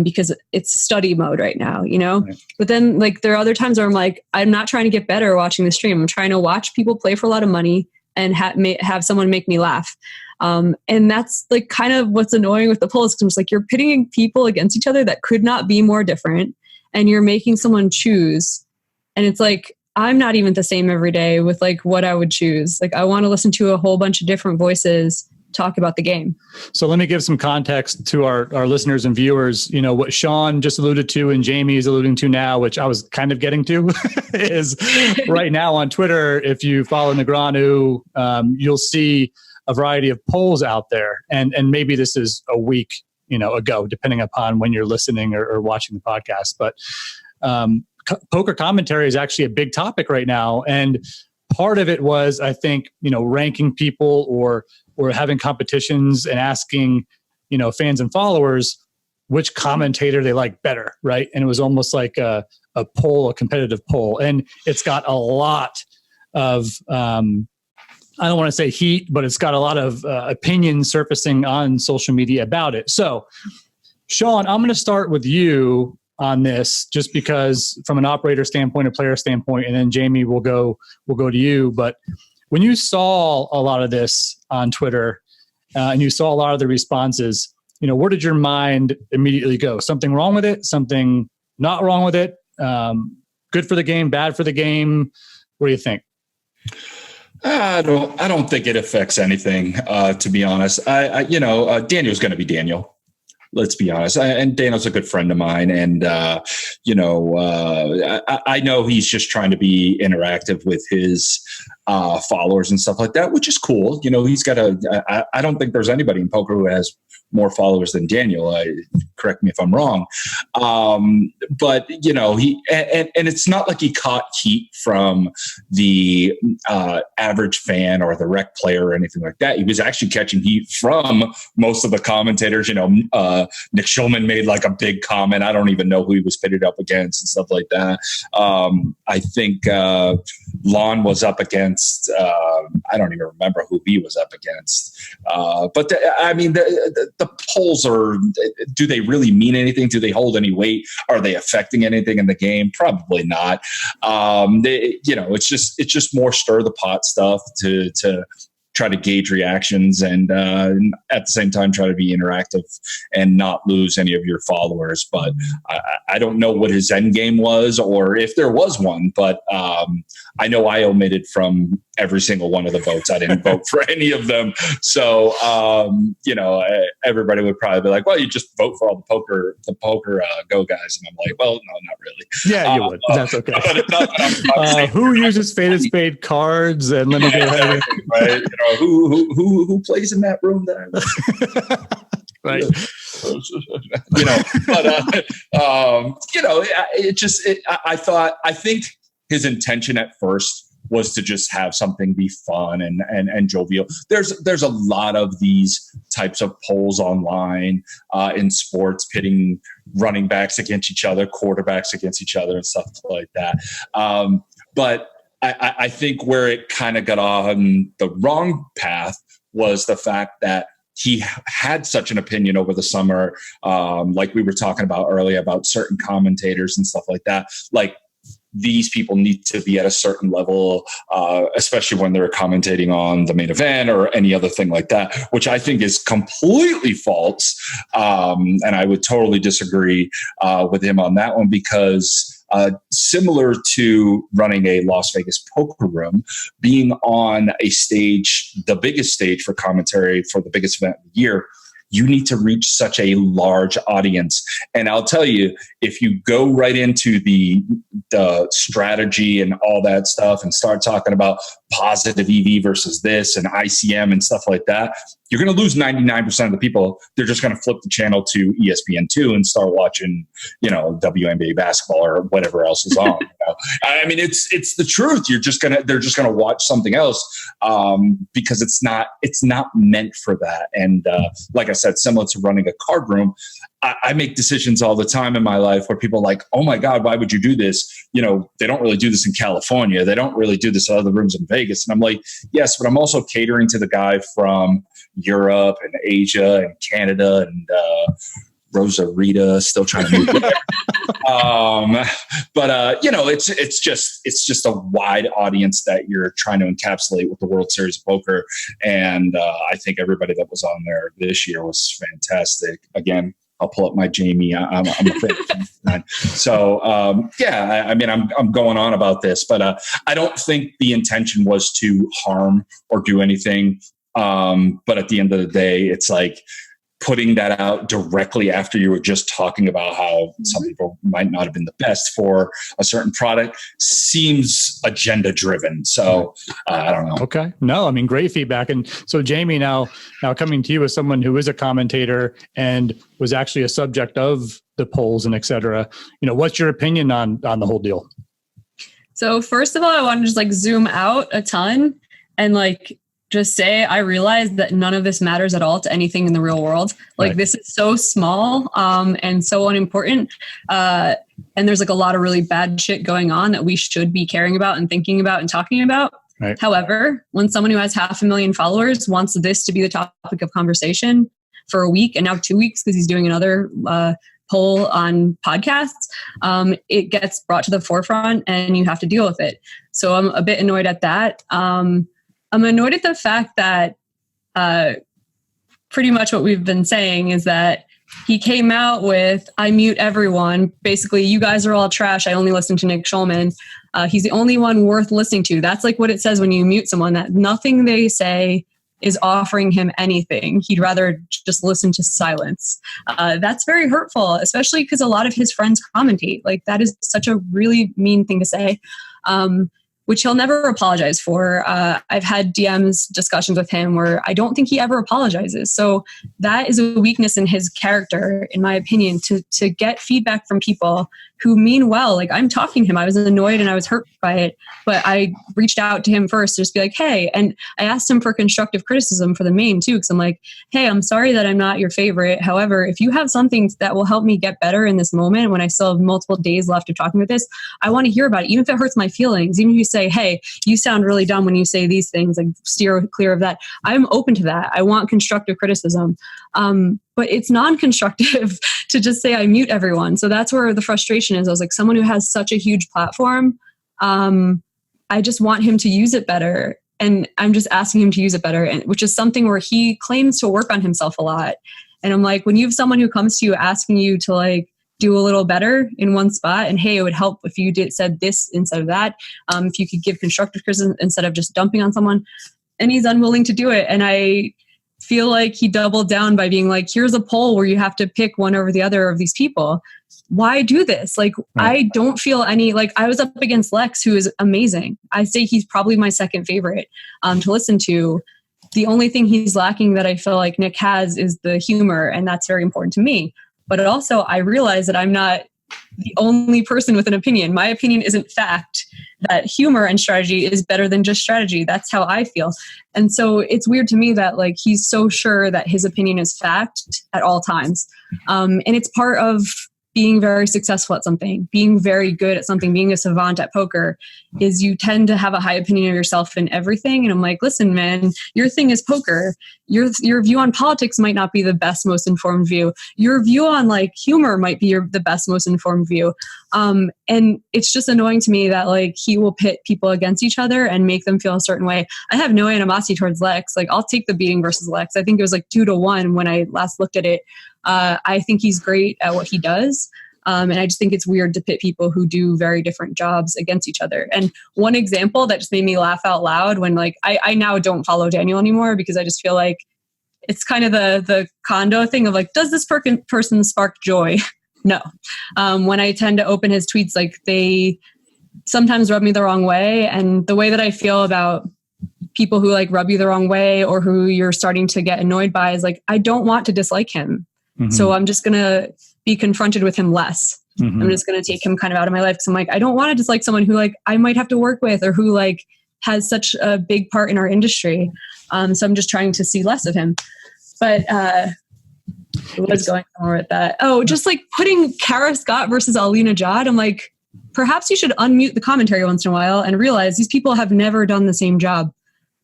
because it's study mode right now, you know? Right. But then like there are other times where I'm like, I'm not trying to get better watching the stream. I'm trying to watch people play for a lot of money and have someone make me laugh. And that's like kind of what's annoying with the polls. Because it's like you're pitting people against each other that could not be more different, and you're making someone choose. And it's like, I'm not even the same every day with like what I would choose. Like I want to listen to a whole bunch of different voices talk about the game. So let me give some context to our listeners and viewers. You know, what Sean just alluded to and Jamie is alluding to now, which I was kind of getting to, is right now on Twitter, if you follow Negreanu, you'll see a variety of polls out there. And maybe this is a week, ago, depending upon when you're listening or watching the podcast. But poker commentary is actually a big topic right now. And part of it was, I think, ranking people or having competitions and asking, fans and followers which commentator they like better, right? And it was almost like a poll, a competitive poll. And it's got a lot of, I don't want to say heat, but it's got a lot of opinions surfacing on social media about it. So, Sean, I'm going to start with you on this, just because from an operator standpoint, a player standpoint, and then Jamie will go to you. But when you saw a lot of this on Twitter and you saw a lot of the responses, where did your mind immediately go? Something wrong with it? Something not wrong with it? Good for the game? Bad for the game? What do you think? I don't think it affects anything, to be honest. Daniel's going to be Daniel. let's be honest. And Daniel's a good friend of mine. And, I know he's just trying to be interactive with his followers and stuff like that, which is cool. He's got I don't think there's anybody in poker who has more followers than Daniel. Correct me if I'm wrong. But he and it's not like he caught heat from the average fan or the rec player or anything like that. He was actually catching heat from most of the commentators. Nick Schulman made like a big comment. I don't even know who he was pitted up against and stuff like that. I think Lon was up against, I don't even remember who he was up against. But the polls do they really mean anything? Do they hold any weight? Are they affecting anything in the game? Probably not. It's just more stir the pot stuff to try to gauge reactions and at the same time try to be interactive and not lose any of your followers. But I don't know what his end game was or if there was one, but I know I omitted from every single one of the votes. I didn't vote for any of them. So, everybody would probably be like, well, you just vote for all the poker go guys. And I'm like, well, no, not really. Yeah, you would. That's okay. Who uses Faded Spade cards? And let me go ahead. Right. Who plays in that room that right. I think his intention at first was to just have something be fun and jovial. There's a lot of these types of polls online in sports, pitting running backs against each other, quarterbacks against each other, and stuff like that. But I think where it kind of got on the wrong path was the fact that he had such an opinion over the summer, like we were talking about earlier about certain commentators and stuff like that. Like, these people need to be at a certain level, especially when they're commentating on the main event or any other thing like that, which I think is completely false. And I would totally disagree with him on that one because similar to running a Las Vegas poker room, being on a stage, the biggest stage for commentary for the biggest event of the year, you need to reach such a large audience. And I'll tell you, if you go right into the strategy and all that stuff and start talking about positive EV versus this and ICM and stuff like that, you're going to lose 99% of the people. They're just going to flip the channel to ESPN2 and start watching, WNBA basketball or whatever else is on. I mean, it's the truth. They're just going to watch something else because it's not meant for that. And like I said, similar to running a card room, I make decisions all the time in my life where people are like, oh my God, why would you do this? They don't really do this in California. They don't really do this at other rooms in Vegas. And I'm like, yes, but I'm also catering to the guy from Europe and Asia and Canada and Rosa Rita still trying to move there. It's just a wide audience that you're trying to encapsulate with the World Series of Poker. And I think everybody that was on there this year was fantastic. Again, I'll pull up my Jamie. I'm a fan. So, I'm going on about this, but I don't think the intention was to harm or do anything. But at the end of the day, it's like putting that out directly after you were just talking about how some people might not have been the best for a certain product seems agenda driven. So I don't know. Okay. No, I mean, great feedback. And so Jamie, now coming to you as someone who is a commentator and was actually a subject of the polls and et cetera, what's your opinion on the whole deal? So first of all, I want to just zoom out a ton and just say, I realize that none of this matters at all to anything in the real world. Right. This is so small and so unimportant. And there's a lot of really bad shit going on that we should be caring about and thinking about and talking about. Right. However, when someone who has 500,000 followers wants this to be the topic of conversation for a week and now 2 weeks because he's doing another poll on podcasts, it gets brought to the forefront and you have to deal with it. So I'm a bit annoyed at that. I'm annoyed at the fact that pretty much what we've been saying is that he came out with, I mute everyone. Basically, you guys are all trash. I only listen to Nick Schulman. He's the only one worth listening to. That's what it says when you mute someone, that nothing they say is offering him anything. He'd rather just listen to silence. That's very hurtful, especially because a lot of his friends commentate. Like, that is such a really mean thing to say. Which he'll never apologize for. I've had DMs discussions with him where I don't think he ever apologizes. So that is a weakness in his character, in my opinion, to get feedback from people who mean well. Like, I'm talking to him. I was annoyed and I was hurt by it, but I reached out to him first to just be like, hey, and I asked him for constructive criticism for the main too. Cause I'm like, hey, I'm sorry that I'm not your favorite. However, if you have something that will help me get better in this moment, when I still have multiple days left of talking with this, I want to hear about it. Even if it hurts my feelings, even if you say, hey, you sound really dumb when you say these things, like, steer clear of that. I'm open to that. I want constructive criticism. But it's non-constructive to just say I mute everyone. So that's where the frustration is. I was like, someone who has such a huge platform, I just want him to use it better. And I'm just asking him to use it better, and which is something where he claims to work on himself a lot. And I'm like, when you have someone who comes to you asking you to like do a little better in one spot, and hey, it would help if you said this instead of that. If you could give constructive criticism instead of just dumping on someone, and he's unwilling to do it. And I feel like he doubled down by being like, here's a poll where you have to pick one over the other of these people. Why do this? Like, right. I don't feel any, like, I was up against Lex, who is amazing. I say he's probably my second favorite to listen to. The only thing he's lacking that I feel like Nick has is the humor, and that's very important to me. But also, I realize that I'm not the only person with an opinion. My opinion isn't fact. That humor and strategy is better than just strategy. That's how I feel. And so it's weird to me that like he's so sure that his opinion is fact at all times. And it's part of being very successful at something, being very good at something, being a savant at poker, is you tend to have a high opinion of yourself in everything. And I'm like, listen, man, your thing is poker. Your view on politics might not be the best, most informed view. Your view on like humor might be the best, most informed view. And it's just annoying to me that like he will pit people against each other and make them feel a certain way. I have no animosity towards Lex. Like, I'll take the beating versus Lex. I think it was like 2-1 when I last looked at it. I think he's great at what he does. And I just think it's weird to pit people who do very different jobs against each other. And one example that just made me laugh out loud when like, I now don't follow Daniel anymore because I just feel like it's kind of the condo thing of like, does this person spark joy? No. When I tend to open his tweets, like they sometimes rub me the wrong way. And the way that I feel about people who like rub you the wrong way or who you're starting to get annoyed by is like, I don't want to dislike him. Mm-hmm. So I'm just going to be confronted with him less. Mm-hmm. I'm just going to take him kind of out of my life. Cause I'm like, I don't want to dislike someone who like I might have to work with or who like has such a big part in our industry. So I'm just trying to see less of him. But what was going on with that? Oh, just like putting Kara Scott versus Alina Jad. I'm like, perhaps you should unmute the commentary once in a while and realize these people have never done the same job.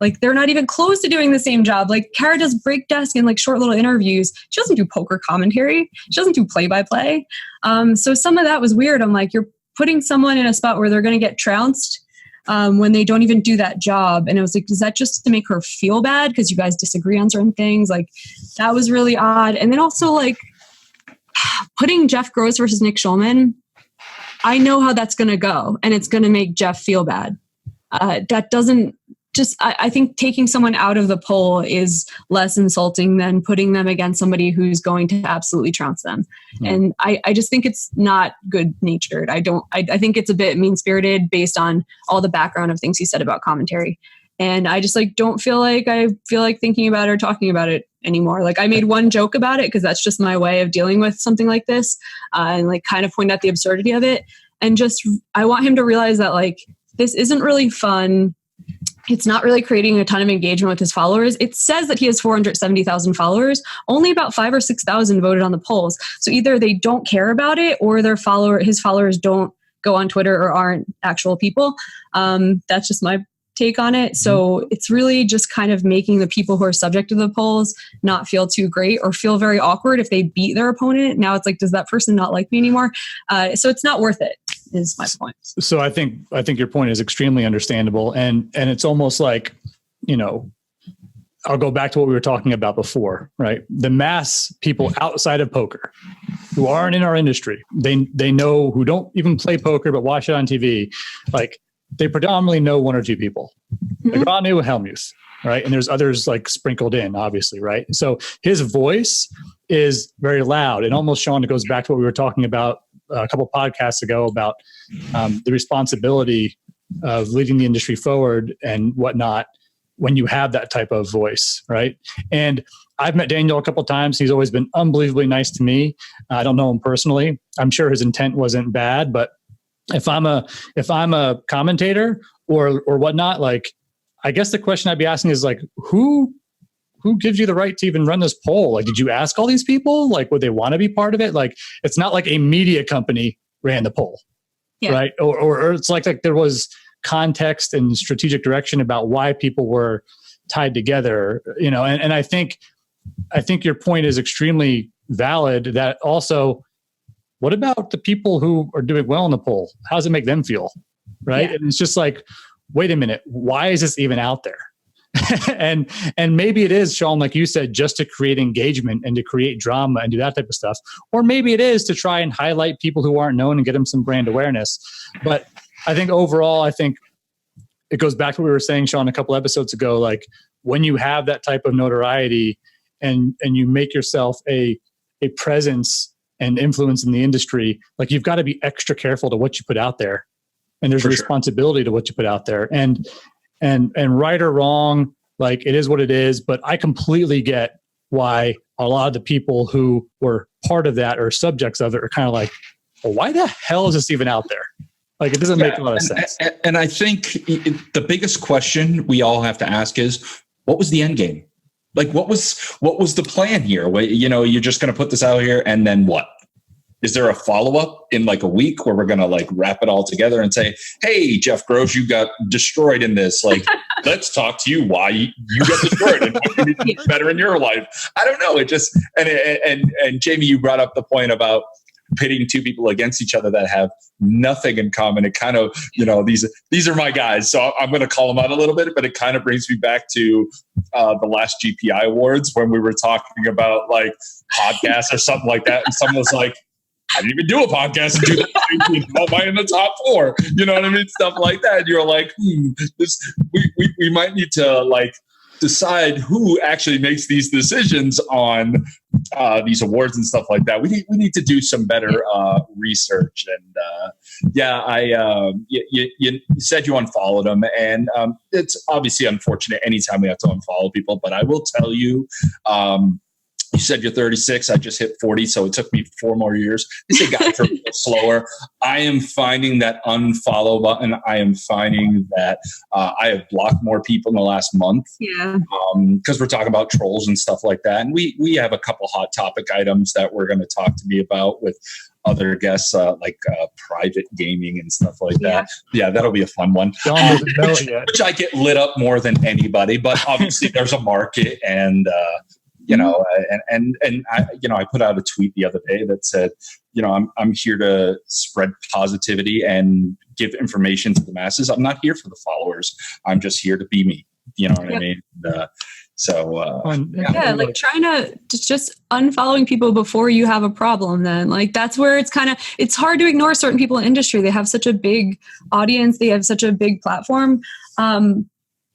Like they're not even close to doing the same job. Like Kara does break desk and like short little interviews. She doesn't do poker commentary. She doesn't do play-by-play. So some of that was weird. I'm like, you're putting someone in a spot where they're going to get trounced when they don't even do that job. And I was like, is that just to make her feel bad because you guys disagree on certain things? Like that was really odd. And then also like putting Jeff Gross versus Nick Schulman. I know how that's going to go and it's going to make Jeff feel bad. That doesn't just, I think taking someone out of the poll is less insulting than putting them against somebody who's going to absolutely trounce them. Yeah. And I just think it's not good natured. I think it's a bit mean spirited based on all the background of things he said about commentary. And I just like, don't feel like I feel like thinking about it or talking about it anymore. Like I made one joke about it because that's just my way of dealing with something like this and like kind of point out the absurdity of it. And just, I want him to realize that like, this isn't really fun. It's not really creating a ton of engagement with his followers. It says that he has 470,000 followers. Only about 5,000 or 6,000 voted on the polls. So either they don't care about it or his followers don't go on Twitter or aren't actual people. That's just my take on it. So it's really just kind of making the people who are subject to the polls not feel too great or feel very awkward if they beat their opponent. Now it's like, does that person not like me anymore? So it's not worth it. Is my point. So I think your point is extremely understandable. And it's almost like, you know, I'll go back to what we were talking about before, right? The mass people outside of poker who aren't in our industry, they know, who don't even play poker, but watch it on TV. Like they predominantly know one or two people, like Rodney Helmuth, right? And there's others like sprinkled in, obviously, right? So his voice is very loud. And almost, Sean, it goes back to what we were talking about a couple podcasts ago about the responsibility of leading the industry forward and whatnot when you have that type of voice, right? And I've met Daniel a couple of times. He's always been unbelievably nice to me. I don't know him personally. I'm sure his intent wasn't bad, but if I'm a commentator or whatnot, like, I guess the question I'd be asking is like, who gives you the right to even run this poll? Like, did you ask all these people? Like, would they want to be part of it? Like, it's not like a media company ran the poll, right? Or it's like there was context and strategic direction about why people were tied together, you know. And I think your point is extremely valid. That also, what about the people who are doing well in the poll? How does it make them feel, right? Yeah. And it's just like, wait a minute, why is this even out there? and maybe it is, Sean, like you said, just to create engagement and to create drama and do that type of stuff. Or maybe it is to try and highlight people who aren't known and get them some brand awareness. But I think overall, it goes back to what we were saying, Sean, a couple episodes ago. Like, when you have that type of notoriety and you make yourself a presence and influence in the industry, like, you've got to be extra careful to what you put out there. And there's a responsibility to what you put out there. And right or wrong, like, it is what it is. But I completely get why a lot of the people who were part of that or subjects of it are kind of like, well, why the hell is this even out there? Like, it doesn't make a lot of sense. And I think the biggest question we all have to ask is, what was the end game? Like, what was the plan here? You know, you're just going to put this out here and then what? Is there a follow-up in like a week where we're going to like wrap it all together and say, hey, Jeff Gross, you got destroyed in this. Like, let's talk to you why you got destroyed and what you need to do better in your life. I don't know. It just, and Jamie, you brought up the point about pitting two people against each other that have nothing in common. It kind of, you know, these are my guys. So I'm going to call them out a little bit, but it kind of brings me back to the last GPI awards when we were talking about like podcasts or something like that. And someone was like, I didn't even do a podcast and do that. Am I in the top 4? You know what I mean? Stuff like that. And you're like, we might need to like decide who actually makes these decisions on these awards and stuff like that. We need to do some better research. And you said you unfollowed them, and it's obviously unfortunate anytime we have to unfollow people. But I will tell you. You said you're 36. I just hit 40, so it took me 4 more years. It got a little slower. I am finding that unfollow button. I am finding that I have blocked more people in the last month. Yeah. Because we're talking about trolls and stuff like that. And we have a couple hot topic items that we're going to talk to me about with other guests, like private gaming and stuff like that. Yeah, that'll be a fun one. Which I get lit up more than anybody. But obviously, there's a market and. You know, and I, you know, I put out a tweet the other day that said, you know, I'm here to spread positivity and give information to the masses. I'm not here for the followers. I'm just here to be me. You know what I mean? Like trying to just unfollowing people before you have a problem. Then, like, that's where it's hard to ignore certain people in industry. They have such a big audience. They have such a big platform.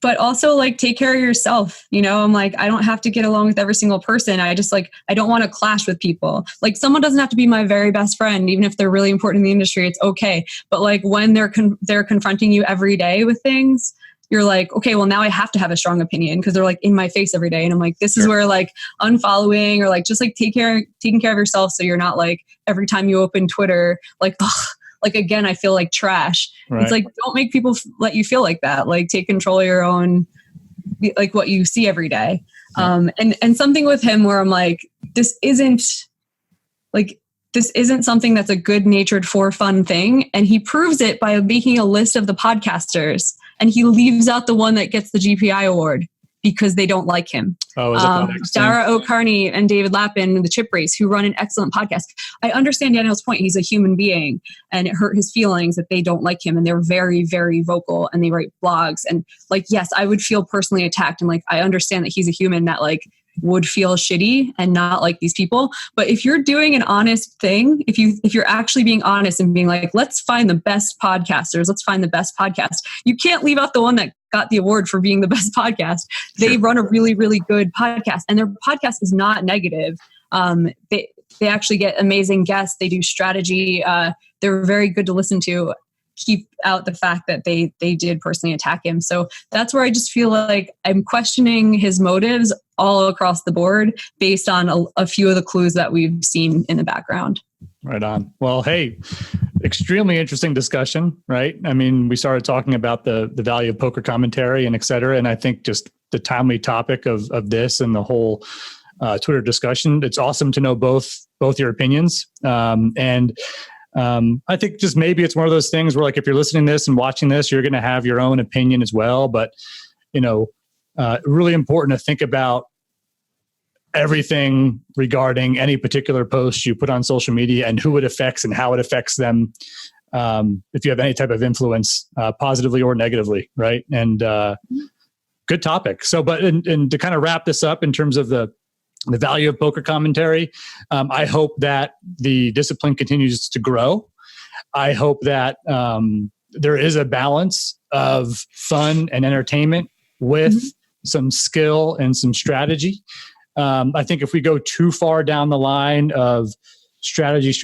But also, like, take care of yourself. You know, I'm like, I don't have to get along with every single person. I just like, I don't want to clash with people. Like, someone doesn't have to be my very best friend, even if they're really important in the industry. It's okay. But like, when they're confronting you every day with things, you're like, okay, well, now I have to have a strong opinion because they're like in my face every day. And I'm like, this is where like unfollowing or like just like taking care of yourself, so you're not like every time you open Twitter, like, ugh. Like, again, I feel like trash. Right. It's like, don't make people let you feel like that. Like, take control of your own, like what you see every day. And something with him where I'm like, this isn't something that's a good natured for fun thing. And he proves it by making a list of the podcasters, and he leaves out the one that gets the GPI award because they don't like him. Dara O'Carney and David Lappin, the Chip Race, who run an excellent podcast. I understand Daniel's point. He's a human being, and it hurt his feelings that they don't like him, and they're very, very vocal, and they write blogs. And like, yes, I would feel personally attacked. And like, I understand that he's a human, that like would feel shitty and not like these people. But if you're doing an honest thing, if you're actually being honest and being like, let's find the best podcasters, let's find the best podcast, you can't leave out the one that got the award for being the best podcast. They run a really, really good podcast, and their podcast is not negative. They actually get amazing guests. They do strategy. They're very good to listen to. Keep out the fact that they did personally attack him. So that's where I just feel like I'm questioning his motives all across the board based on a few of the clues that we've seen in the background. Right on. Well, hey, extremely interesting discussion, right? I mean, we started talking about the value of poker commentary and et cetera. And I think just the timely topic of this and the whole Twitter discussion, it's awesome to know both your opinions. I think just maybe it's one of those things where, like, if you're listening to this and watching this, you're going to have your own opinion as well. But, really important to think about everything regarding any particular post you put on social media and who it affects and how it affects them. If you have any type of influence, positively or negatively, right? And good topic. So, but and to kind of wrap this up in terms of the value of poker commentary, I hope that the discipline continues to grow. I hope that there is a balance of fun and entertainment with some skill and some strategy. I think if we go too far down the line of strategy, it's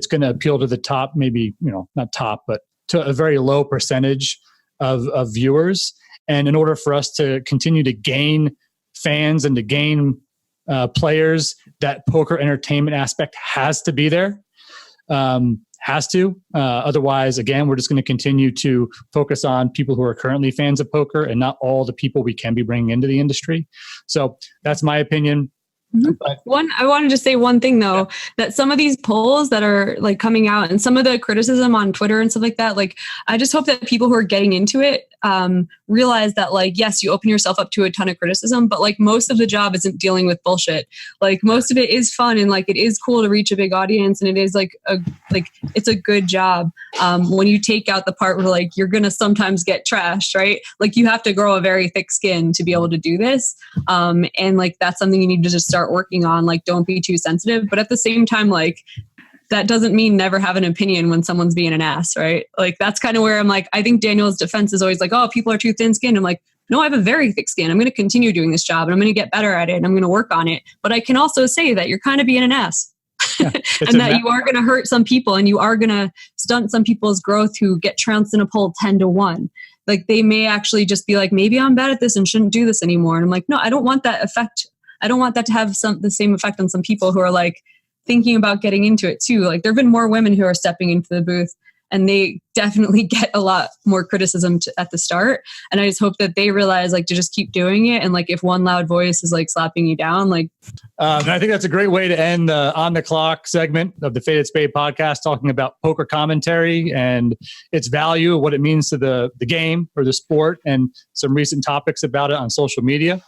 going to appeal to the top, maybe, not top, but to a very low percentage of viewers. And in order for us to continue to gain fans and to gain players, that poker entertainment aspect has to be there. Otherwise, again, we're just going to continue to focus on people who are currently fans of poker and not all the people we can be bringing into the industry. So that's my opinion. But I wanted to say one thing though, that some of these polls that are like coming out and some of the criticism on Twitter and stuff like that, like, I just hope that people who are getting into it realize that, like, yes, you open yourself up to a ton of criticism, but like most of the job isn't dealing with bullshit. Like most of it is fun and like it is cool to reach a big audience, and it is it's a good job. When you take out the part where like you're gonna sometimes get trashed, right? Like you have to grow a very thick skin to be able to do this, and like that's something you need to just start working on. Like, don't be too sensitive, but at the same time, like, that doesn't mean never have an opinion when someone's being an ass, right? Like, that's kind of where I'm like, I think Daniel's defense is always like, oh, people are too thin-skinned. I'm like, no, I have a very thick skin. I'm going to continue doing this job and I'm going to get better at it and I'm going to work on it. But I can also say that you're kind of being an ass. Yeah, and that you are going to hurt some people and you are going to stunt some people's growth who get trounced in a poll 10-1. Like, they may actually just be like, maybe I'm bad at this and shouldn't do this anymore. And I'm like, no, I don't want that effect. I don't want that to have the same effect on some people who are like thinking about getting into it too. Like, there have been more women who are stepping into the booth and they definitely get a lot more criticism at the start. And I just hope that they realize, like, to just keep doing it. And like, if one loud voice is like slapping you down, like. And I think that's a great way to end the On the Clock segment of the Faded Spade podcast, talking about poker commentary and its value, what it means to the game or the sport, and some recent topics about it on social media.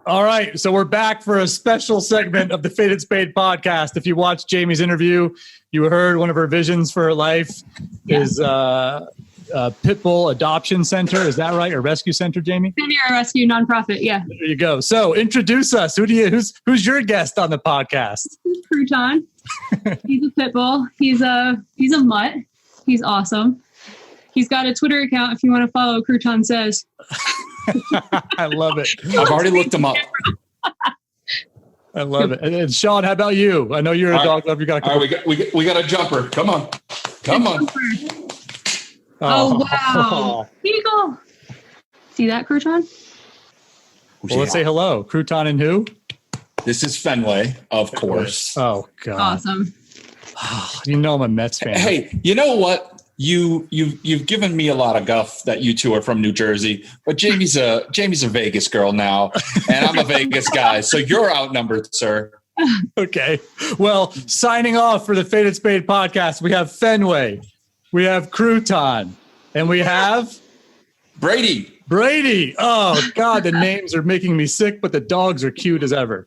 All right, so we're back for a special segment of the Faded Spade podcast. If you watched Jamie's interview, you heard one of her visions for her life is Pitbull Adoption Center. Is that right? Or Rescue Center, Jamie? Senior Rescue Nonprofit, yeah. There you go. So introduce us. Who's your guest on the podcast? Crouton. He's a Pitbull. He's a mutt. He's awesome. He's got a Twitter account if you want to follow Crouton Says. I love it. I've already looked him up. I love it. And Sean, how about you? I know you're a dog lover. You got all right, we got a jumper. Come on. Oh wow. Eagle. See that, Crouton? Well, let's say hello. Crouton and who? This is Fenway, of course. Oh God. Awesome. You know I'm a Mets fan. Hey, you know what? You've given me a lot of guff that you two are from New Jersey, but Jamie's a Vegas girl now, and I'm a Vegas guy, so you're outnumbered, sir. Okay. Well, signing off for the Faded Spade podcast, we have Fenway, we have Crouton, and we have Brady. Oh God, the names are making me sick, but the dogs are cute as ever.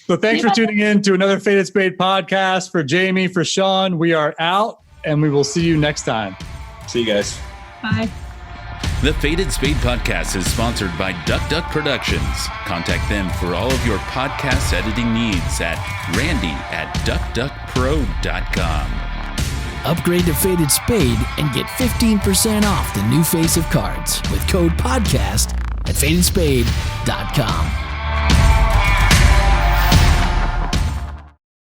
So thanks for tuning in to another Faded Spade podcast. For Jamie, for Sean, we are out. And we will see you next time. See you guys. Bye. The Faded Spade Podcast is sponsored by Duck Productions. Contact them for all of your podcast editing needs at randy@duckduckpro.com. Upgrade to Faded Spade and get 15% off the new face of cards with code PODCAST at fadedspade.com.